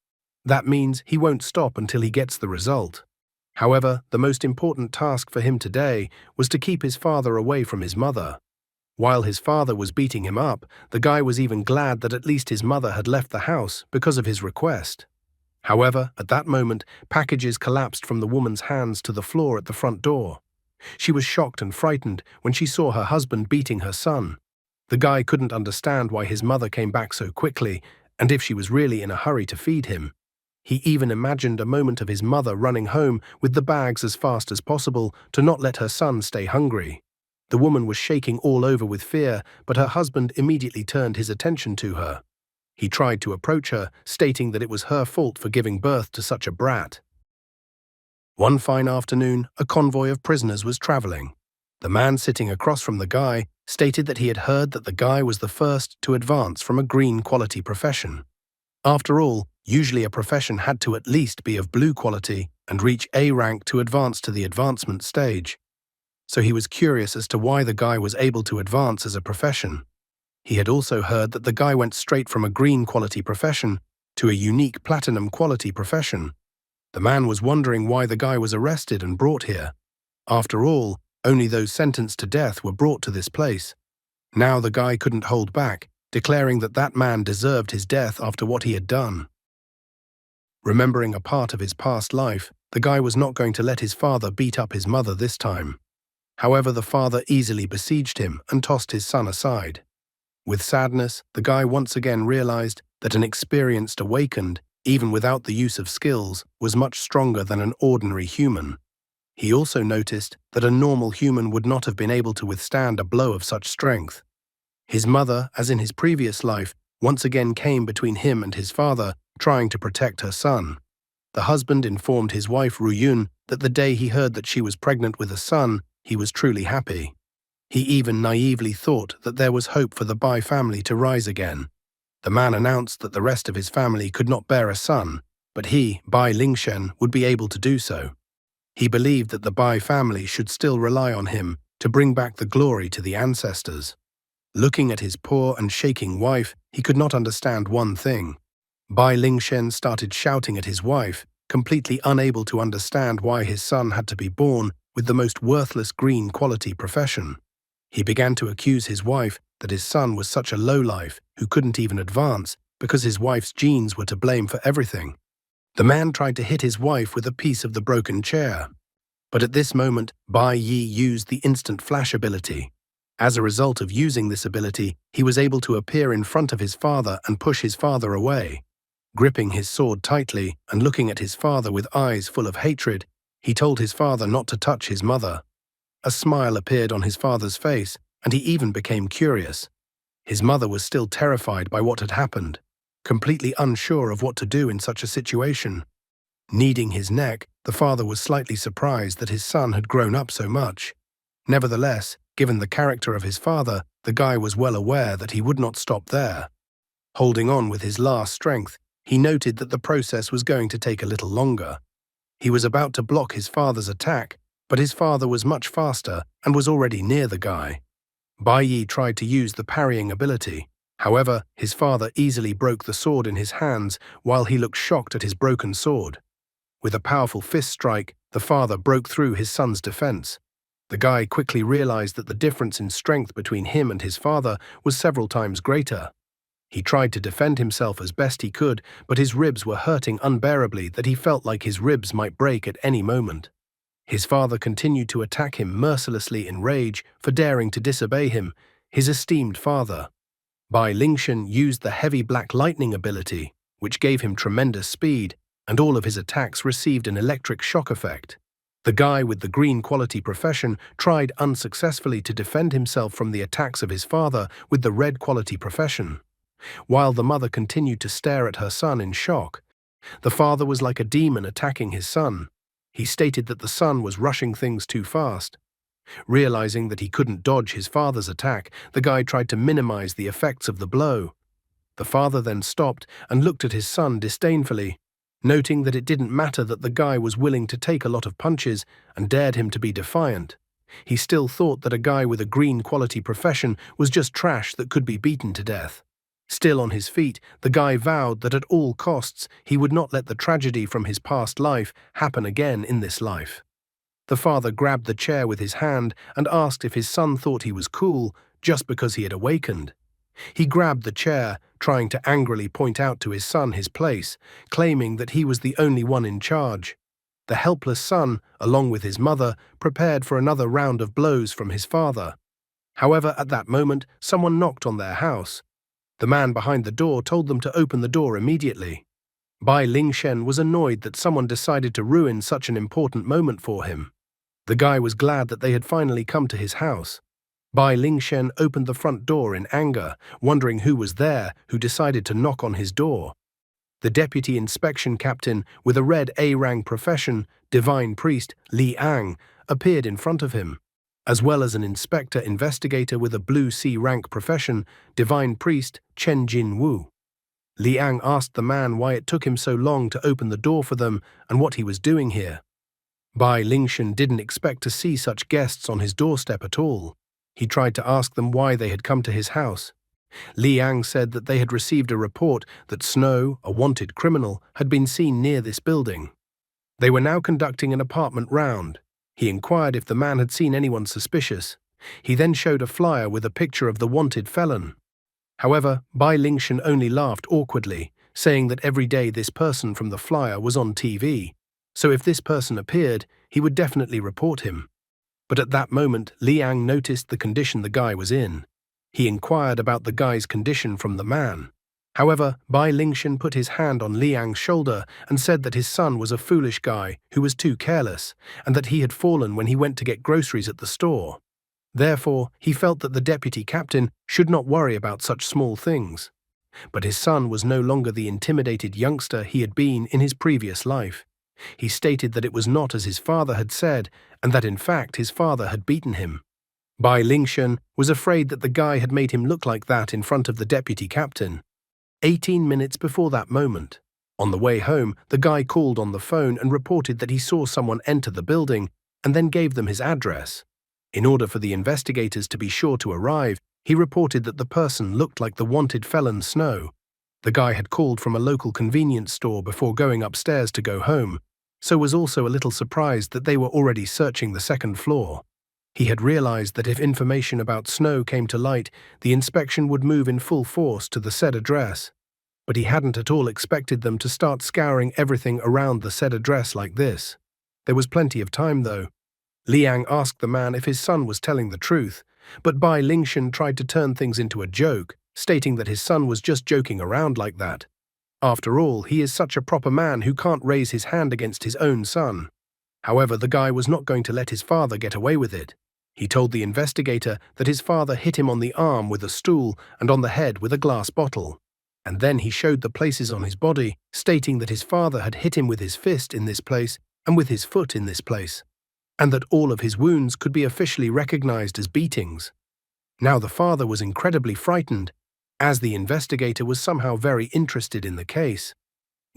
That means he won't stop until he gets the result. However, the most important task for him today was to keep his father away from his mother. While his father was beating him up, the guy was even glad that at least his mother had left the house because of his request. However, at that moment, packages collapsed from the woman's hands to the floor at the front door. She was shocked and frightened when she saw her husband beating her son. The guy couldn't understand why his mother came back so quickly, and if she was really in a hurry to feed him. He even imagined a moment of his mother running home with the bags as fast as possible to not let her son stay hungry. The woman was shaking all over with fear, but her husband immediately turned his attention to her. He tried to approach her, stating that it was her fault for giving birth to such a brat. One fine afternoon, a convoy of prisoners was traveling. The man sitting across from the guy stated that he had heard that the guy was the first to advance from a green quality profession. After all, usually a profession had to at least be of blue quality and reach A rank to advance to the advancement stage. So he was curious as to why the guy was able to advance as a profession. He had also heard that the guy went straight from a green quality profession to a unique platinum quality profession. The man was wondering why the guy was arrested and brought here. After all, only those sentenced to death were brought to this place. Now the guy couldn't hold back, declaring that that man deserved his death after what he had done. Remembering a part of his past life, the guy was not going to let his father beat up his mother this time. However, the father easily besieged him and tossed his son aside. With sadness, the guy once again realized that an experienced awakened, even without the use of skills, was much stronger than an ordinary human. He also noticed that a normal human would not have been able to withstand a blow of such strength. His mother, as in his previous life, once again came between him and his father, trying to protect her son. The husband informed his wife Ruyun that the day he heard that she was pregnant with a son, he was truly happy. He even naively thought that there was hope for the Bai family to rise again. The man announced that the rest of his family could not bear a son, but he, Bai Lingshen, would be able to do so. He believed that the Bai family should still rely on him to bring back the glory to the ancestors. Looking at his poor and shaking wife, he could not understand one thing. Bai Lingshen started shouting at his wife, completely unable to understand why his son had to be born with the most worthless green quality profession. He began to accuse his wife that his son was such a lowlife who couldn't even advance because his wife's genes were to blame for everything. The man tried to hit his wife with a piece of the broken chair. But at this moment, Bai Yi used the instant flash ability. As a result of using this ability, he was able to appear in front of his father and push his father away. Gripping his sword tightly and looking at his father with eyes full of hatred, he told his father not to touch his mother. A smile appeared on his father's face, and he even became curious. His mother was still terrified by what had happened, completely unsure of what to do in such a situation. Kneading his neck, the father was slightly surprised that his son had grown up so much. Nevertheless, given the character of his father, the guy was well aware that he would not stop there. Holding on with his last strength, he noted that the process was going to take a little longer. He was about to block his father's attack, but his father was much faster and was already near the guy. Bai Yi tried to use the parrying ability. However, his father easily broke the sword in his hands while he looked shocked at his broken sword. With a powerful fist strike, the father broke through his son's defense. The guy quickly realized that the difference in strength between him and his father was several times greater. He tried to defend himself as best he could, but his ribs were hurting unbearably that he felt like his ribs might break at any moment. His father continued to attack him mercilessly in rage for daring to disobey him, his esteemed father. Bai Lingshen used the heavy black lightning ability, which gave him tremendous speed, and all of his attacks received an electric shock effect. The guy with the green quality profession tried unsuccessfully to defend himself from the attacks of his father with the red quality profession. While the mother continued to stare at her son in shock, the father was like a demon attacking his son. He stated that the son was rushing things too fast. Realizing that he couldn't dodge his father's attack, the guy tried to minimize the effects of the blow. The father then stopped and looked at his son disdainfully, noting that it didn't matter that the guy was willing to take a lot of punches and dared him to be defiant. He still thought that a guy with a green quality profession was just trash that could be beaten to death. Still on his feet, the guy vowed that at all costs he would not let the tragedy from his past life happen again in this life. The father grabbed the chair with his hand and asked if his son thought he was cool just because he had awakened. He grabbed the chair, trying to angrily point out to his son his place, claiming that he was the only one in charge. The helpless son, along with his mother, prepared for another round of blows from his father. However, at that moment, someone knocked on their house. The man behind the door told them to open the door immediately. Bai Lingshen was annoyed that someone decided to ruin such an important moment for him. The guy was glad that they had finally come to his house. Bai Lingshen opened the front door in anger, wondering who was there who decided to knock on his door. The deputy inspection captain with a red A-rank profession, divine priest Li Ang, appeared in front of him, as well as an inspector investigator with a blue C-rank profession, divine priest Chen Jin Wu. Li Ang asked the man why it took him so long to open the door for them and what he was doing here. Bai Lingshen didn't expect to see such guests on his doorstep at all. He tried to ask them why they had come to his house. Li Ang said that they had received a report that Snow, a wanted criminal, had been seen near this building. They were now conducting an apartment round. He inquired if the man had seen anyone suspicious. He then showed a flyer with a picture of the wanted felon. However, Bai Lingshen only laughed awkwardly, saying that every day this person from the flyer was on TV, so if this person appeared, he would definitely report him. But at that moment, Li Ang noticed the condition the guy was in. He inquired about the guy's condition from the man. However, Bai Lingshen put his hand on Li Ang's shoulder and said that his son was a foolish guy who was too careless, and that he had fallen when he went to get groceries at the store. Therefore, he felt that the deputy captain should not worry about such small things. But his son was no longer the intimidated youngster he had been in his previous life. He stated that it was not as his father had said, and that in fact his father had beaten him. Bai Lingshen was afraid that the guy had made him look like that in front of the deputy captain. 18 minutes before that moment, on the way home, the guy called on the phone and reported that he saw someone enter the building and then gave them his address. In order for the investigators to be sure to arrive, he reported that the person looked like the wanted felon Snow. The guy had called from a local convenience store before going upstairs to go home, so was also a little surprised that they were already searching the second floor. He had realized that if information about Snow came to light, the inspection would move in full force to the said address. But he hadn't at all expected them to start scouring everything around the said address like this. There was plenty of time, though. Li Ang asked the man if his son was telling the truth, but Bai Lingshen tried to turn things into a joke, stating that his son was just joking around like that. After all, he is such a proper man who can't raise his hand against his own son. However, the guy was not going to let his father get away with it. He told the investigator that his father hit him on the arm with a stool and on the head with a glass bottle. And then he showed the places on his body, stating that his father had hit him with his fist in this place and with his foot in this place, and that all of his wounds could be officially recognized as beatings. Now the father was incredibly frightened, as the investigator was somehow very interested in the case.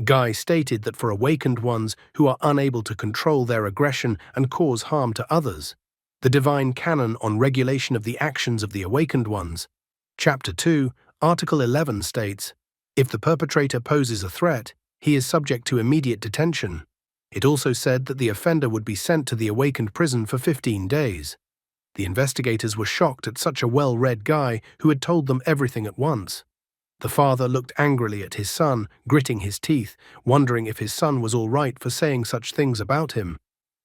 Guy stated that for awakened ones who are unable to control their aggression and cause harm to others, the Divine Canon on Regulation of the Actions of the Awakened Ones, Chapter 2, Article 11 states, if the perpetrator poses a threat, he is subject to immediate detention. It also said that the offender would be sent to the awakened prison for 15 days. The investigators were shocked at such a well-read guy who had told them everything at once. The father looked angrily at his son, gritting his teeth, wondering if his son was all right for saying such things about him.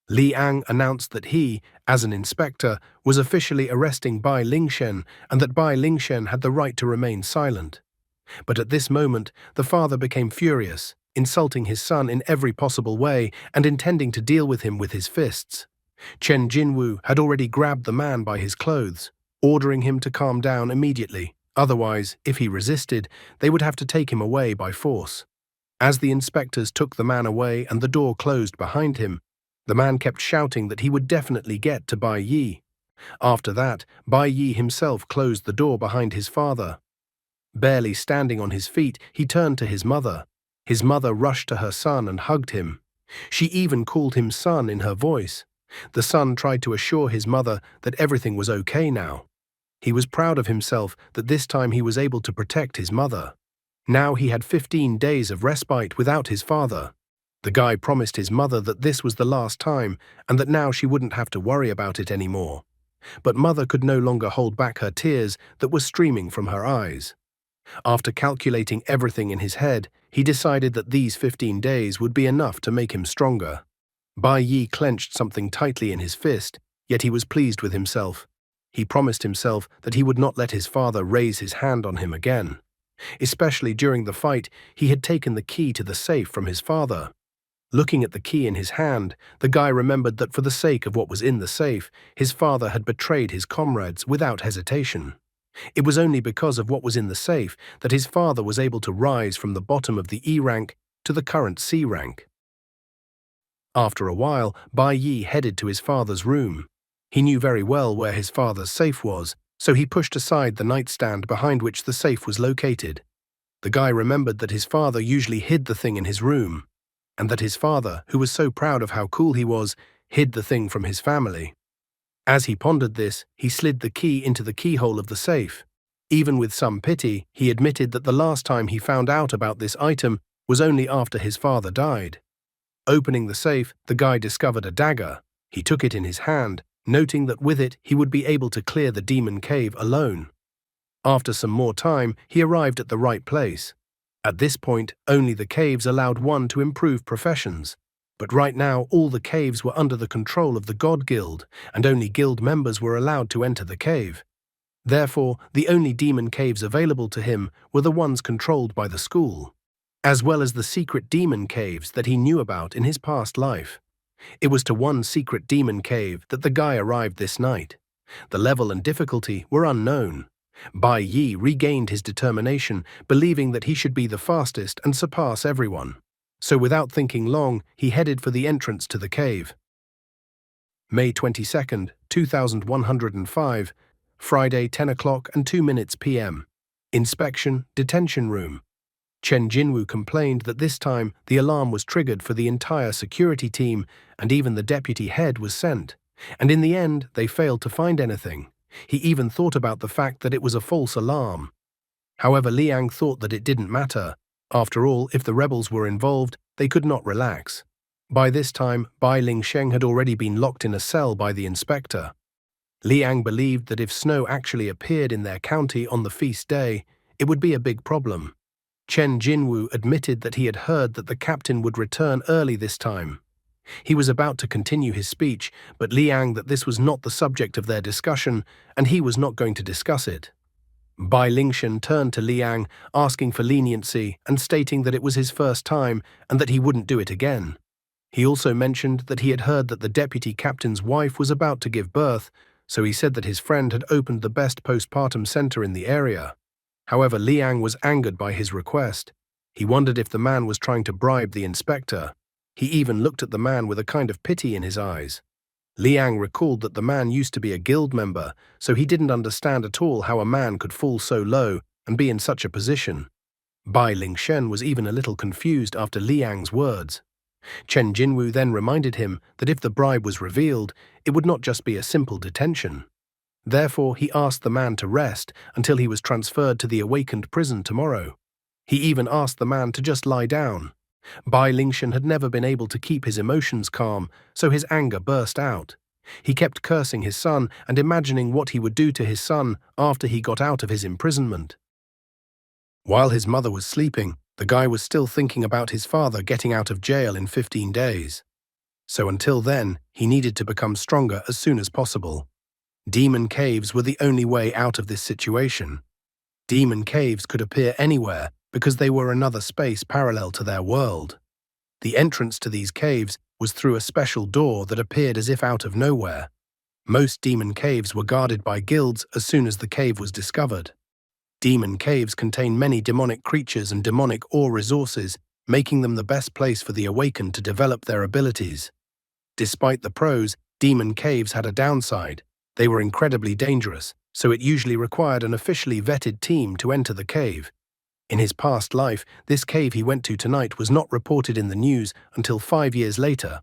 Li Ang announced that he, as an inspector, was officially arresting Bai Lingshen and that Bai Lingshen had the right to remain silent. But at this moment, the father became furious, insulting his son in every possible way and intending to deal with him with his fists. Chen Jinwu had already grabbed the man by his clothes, ordering him to calm down immediately. Otherwise, if he resisted, they would have to take him away by force. As the inspectors took the man away and the door closed behind him, the man kept shouting that he would definitely get to Bai Yi. After that, Bai Yi himself closed the door behind his father. Barely standing on his feet, he turned to his mother. His mother rushed to her son and hugged him. She even called him son in her voice. The son tried to assure his mother that everything was okay now. He was proud of himself that this time he was able to protect his mother. Now he had 15 days of respite without his father. The guy promised his mother that this was the last time and that now she wouldn't have to worry about it anymore. But mother could no longer hold back her tears that were streaming from her eyes. After calculating everything in his head, he decided that these 15 days would be enough to make him stronger. Bai Yi clenched something tightly in his fist, yet he was pleased with himself. He promised himself that he would not let his father raise his hand on him again. Especially during the fight, he had taken the key to the safe from his father. Looking at the key in his hand, the guy remembered that for the sake of what was in the safe, his father had betrayed his comrades without hesitation. It was only because of what was in the safe that his father was able to rise from the bottom of the E rank to the current C rank. After a while, Bai Yi headed to his father's room. He knew very well where his father's safe was, so he pushed aside the nightstand behind which the safe was located. The guy remembered that his father usually hid the thing in his room, and that his father, who was so proud of how cool he was, hid the thing from his family. As he pondered this, he slid the key into the keyhole of the safe. Even with some pity, he admitted that the last time he found out about this item was only after his father died. Opening the safe, the guy discovered a dagger. He took it in his hand, noting that with it he would be able to clear the demon cave alone. After some more time, he arrived at the right place. At this point, only the caves allowed one to improve professions. But right now, all the caves were under the control of the God Guild, and only guild members were allowed to enter the cave. Therefore, the only demon caves available to him were the ones controlled by the school, as well as the secret demon caves that he knew about in his past life. It was to one secret demon cave that the guy arrived this night. The level and difficulty were unknown. Bai Yi regained his determination, believing that he should be the fastest and surpass everyone. So without thinking long, he headed for the entrance to the cave. May 22nd, 2105, Friday 10 o'clock and 2 minutes p.m. Inspection, detention room. Chen Jinwu complained that this time the alarm was triggered for the entire security team and even the deputy head was sent. And in the end, they failed to find anything. He even thought about the fact that it was a false alarm. However, Liang thought that it didn't matter. After all, if the rebels were involved, they could not relax. By this time, Bai Lingsheng had already been locked in a cell by the inspector. Liang believed that if snow actually appeared in their county on the feast day, it would be a big problem. Chen Jinwu admitted that he had heard that the captain would return early this time. He was about to continue his speech, but Liang that this was not the subject of their discussion, and he was not going to discuss it. Bai Lingshen turned to Liang, asking for leniency and stating that it was his first time and that he wouldn't do it again. He also mentioned that he had heard that the deputy captain's wife was about to give birth, so he said that his friend had opened the best postpartum center in the area. However, Liang was angered by his request. He wondered if the man was trying to bribe the inspector. He even looked at the man with a kind of pity in his eyes. Liang recalled that the man used to be a guild member, so he didn't understand at all how a man could fall so low and be in such a position. Bai Lingshen was even a little confused after Liang's words. Chen Jinwu then reminded him that if the bribe was revealed, it would not just be a simple detention. Therefore, he asked the man to rest until he was transferred to the awakened prison tomorrow. He even asked the man to just lie down. Bai Lingshen had never been able to keep his emotions calm, so his anger burst out. He kept cursing his son and imagining what he would do to his son after he got out of his imprisonment. While his mother was sleeping, the guy was still thinking about his father getting out of jail in 15 days. So until then, he needed to become stronger as soon as possible. Demon caves were the only way out of this situation. Demon caves could appear anywhere because they were another space parallel to their world. The entrance to these caves was through a special door that appeared as if out of nowhere. Most demon caves were guarded by guilds as soon as the cave was discovered. Demon caves contain many demonic creatures and demonic ore resources, making them the best place for the awakened to develop their abilities. Despite the pros, demon caves had a downside. They were incredibly dangerous, so it usually required an officially vetted team to enter the cave. In his past life, this cave he went to tonight was not reported in the news until 5 years later.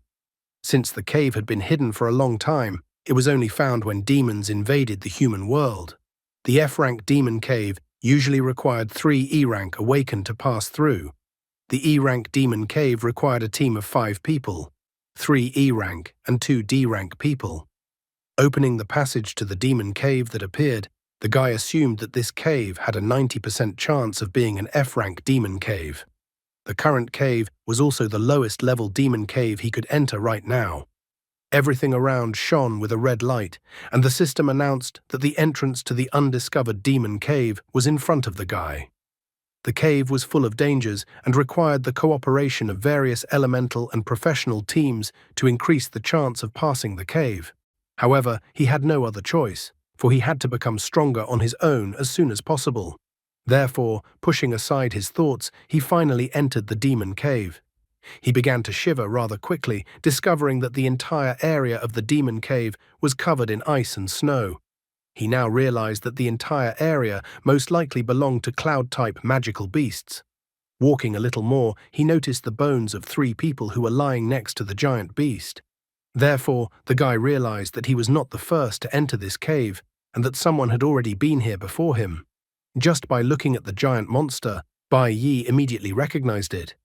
Since the cave had been hidden for a long time, it was only found when demons invaded the human world. The F-rank demon cave usually required 3 E-rank awakened to pass through. The E-rank demon cave required a team of 5 people, 3 E-rank and 2 D-rank people. Opening the passage to the demon cave that appeared, the guy assumed that this cave had a 90% chance of being an F-rank demon cave. The current cave was also the lowest level demon cave he could enter right now. Everything around shone with a red light, and the system announced that the entrance to the undiscovered demon cave was in front of the guy. The cave was full of dangers and required the cooperation of various elemental and professional teams to increase the chance of passing the cave. However, he had no other choice, for he had to become stronger on his own as soon as possible. Therefore, pushing aside his thoughts, he finally entered the demon cave. He began to shiver rather quickly, discovering that the entire area of the demon cave was covered in ice and snow. He now realized that the entire area most likely belonged to cloud-type magical beasts. Walking a little more, he noticed the bones of 3 people who were lying next to the giant beast. Therefore, the guy realized that he was not the first to enter this cave, and that someone had already been here before him. Just by looking at the giant monster, Bai Yi immediately recognized it.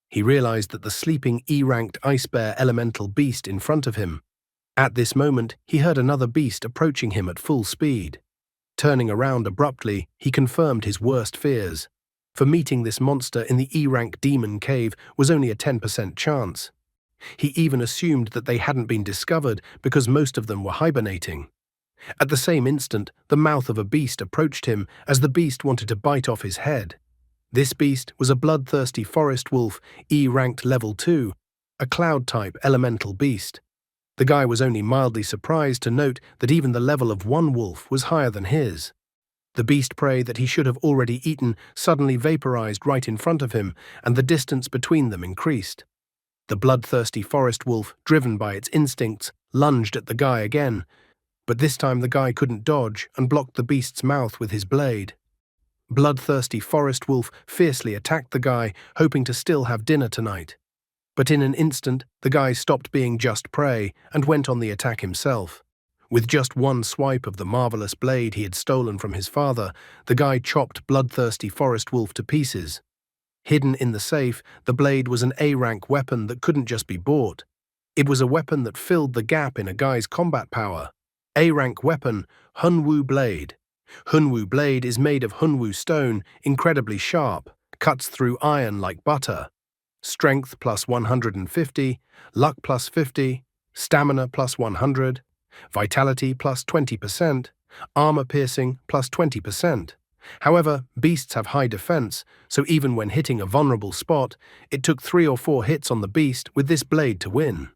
He realized that the sleeping E-ranked ice bear elemental beast in front of him. At this moment, he heard another beast approaching him at full speed. Turning around abruptly, he confirmed his worst fears. For meeting this monster in the E-rank demon cave was only a 10% chance. He even assumed that they hadn't been discovered because most of them were hibernating. At the same instant, the mouth of a beast approached him as the beast wanted to bite off his head. This beast was a bloodthirsty forest wolf, E-ranked level 2, a cloud-type elemental beast. The guy was only mildly surprised to note that even the level of one wolf was higher than his. The beast prey that he should have already eaten suddenly vaporized right in front of him, and the distance between them increased. The bloodthirsty forest wolf, driven by its instincts, lunged at the guy again, but this time the guy couldn't dodge and blocked the beast's mouth with his blade. Bloodthirsty forest wolf fiercely attacked the guy, hoping to still have dinner tonight. But in an instant, the guy stopped being just prey and went on the attack himself. With just one swipe of the marvelous blade he had stolen from his father, the guy chopped bloodthirsty forest wolf to pieces. Hidden in the safe, the blade was an A-rank weapon that couldn't just be bought. It was a weapon that filled the gap in a guy's combat power. A-rank weapon, Hunwu Blade. Hunwu Blade is made of Hunwu stone, incredibly sharp, cuts through iron like butter. Strength plus 150, luck plus 50, stamina plus 100, vitality plus 20%, armor piercing plus 20%. However, beasts have high defense, so even when hitting a vulnerable spot, it took 3 or 4 hits on the beast with this blade to win.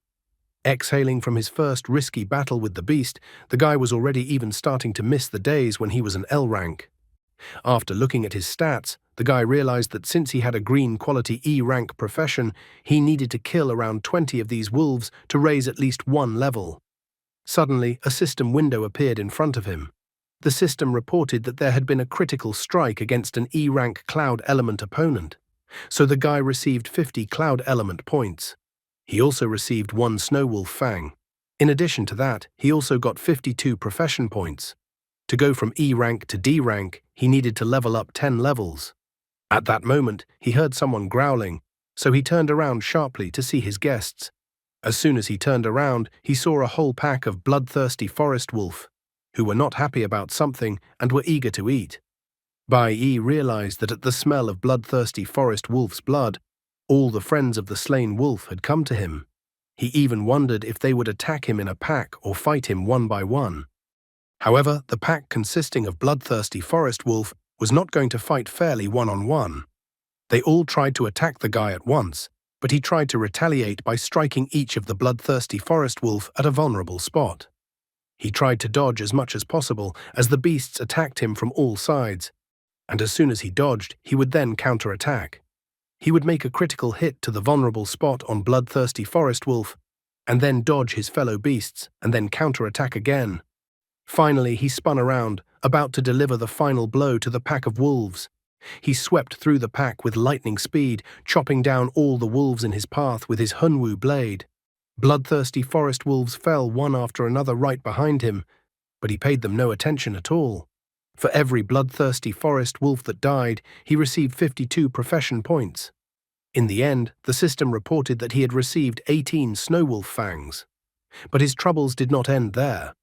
Exhaling from his first risky battle with the beast, the guy was already even starting to miss the days when he was an L rank. After looking at his stats, the guy realized that since he had a green quality E rank profession, he needed to kill around 20 of these wolves to raise at least 1 level. Suddenly, a system window appeared in front of him. The system reported that there had been a critical strike against an E rank cloud element opponent, so the guy received 50 cloud element points. He also received 1 Snowwolf Fang. In addition to that, he also got 52 profession points. To go from E rank to D rank, he needed to level up 10 levels. At that moment, he heard someone growling, so he turned around sharply to see his guests. As soon as he turned around, he saw a whole pack of bloodthirsty forest wolf, who were not happy about something and were eager to eat. Bai Yi realized that at the smell of bloodthirsty forest wolf's blood, all the friends of the slain wolf had come to him. He even wondered if they would attack him in a pack or fight him one by one. However, the pack consisting of bloodthirsty forest wolf was not going to fight fairly one-on-one. They all tried to attack the guy at once, but he tried to retaliate by striking each of the bloodthirsty forest wolf at a vulnerable spot. He tried to dodge as much as possible as the beasts attacked him from all sides, and as soon as he dodged, he would then counterattack. He would make a critical hit to the vulnerable spot on bloodthirsty forest wolf, and then dodge his fellow beasts, and then counterattack again. Finally, he spun around, about to deliver the final blow to the pack of wolves. He swept through the pack with lightning speed, chopping down all the wolves in his path with his Hunwu blade. Bloodthirsty forest wolves fell one after another right behind him, but he paid them no attention at all. For every bloodthirsty forest wolf that died, he received 52 profession points. In the end, the system reported that he had received 18 snow wolf fangs. But his troubles did not end there.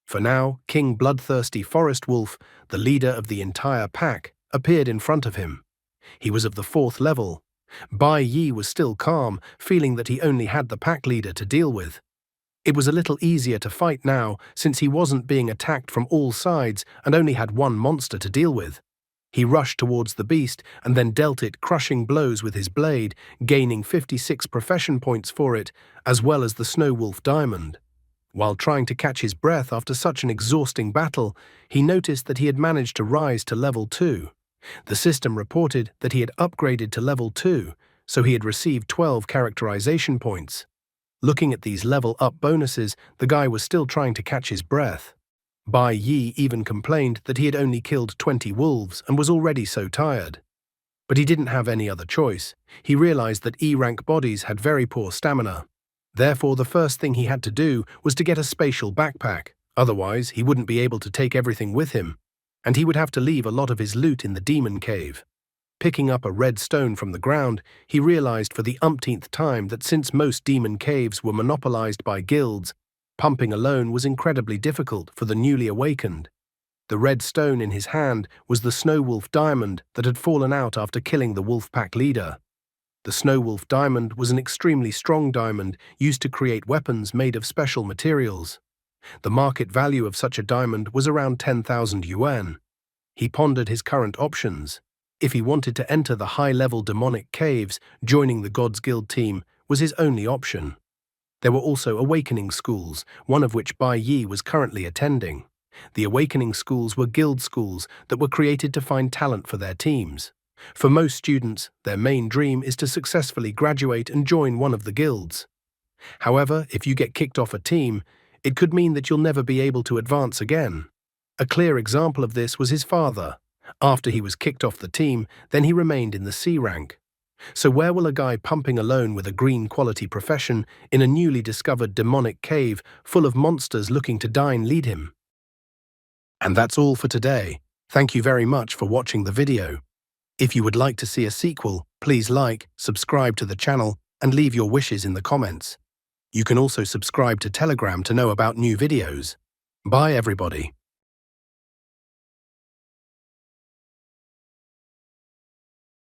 For now, King Bloodthirsty Forest Wolf, the leader of the entire pack, appeared in front of him. He was of the 4th level. Bai Yi was still calm, feeling that he only had the pack leader to deal with. It was a little easier to fight now, since he wasn't being attacked from all sides and only had one monster to deal with. He rushed towards the beast and then dealt it crushing blows with his blade, gaining 56 profession points for it, as well as the Snow Wolf Diamond. While trying to catch his breath after such an exhausting battle, he noticed that he had managed to rise to level 2. The system reported that he had upgraded to level 2, so he had received 12 characterization points. Looking at these level-up bonuses, the guy was still trying to catch his breath. Bai Yi even complained that he had only killed 20 wolves and was already so tired. But he didn't have any other choice. He realized that E-rank bodies had very poor stamina. Therefore, the first thing he had to do was to get a spatial backpack. Otherwise, he wouldn't be able to take everything with him, and he would have to leave a lot of his loot in the demon cave. Picking up a red stone from the ground, he realized for the umpteenth time that since most demon caves were monopolized by guilds, pumping alone was incredibly difficult for the newly awakened. The red stone in his hand was the Snow Wolf Diamond that had fallen out after killing the wolf pack leader. The Snow Wolf Diamond was an extremely strong diamond used to create weapons made of special materials. The market value of such a diamond was around 10,000 yuan. He pondered his current options. If he wanted to enter the high-level demonic caves, joining the Gods Guild team was his only option. There were also awakening schools, one of which Bai Yi was currently attending. The awakening schools were guild schools that were created to find talent for their teams. For most students, their main dream is to successfully graduate and join one of the guilds. However, if you get kicked off a team, it could mean that you'll never be able to advance again. A clear example of this was his father. After he was kicked off the team, then he remained in the C rank. So where will a guy pumping alone with a green quality profession in a newly discovered demonic cave full of monsters looking to dine lead him? And that's all for today. Thank you very much for watching the video. If you would like to see a sequel, please like, subscribe to the channel, and leave your wishes in the comments. You can also subscribe to Telegram to know about new videos. Bye everybody.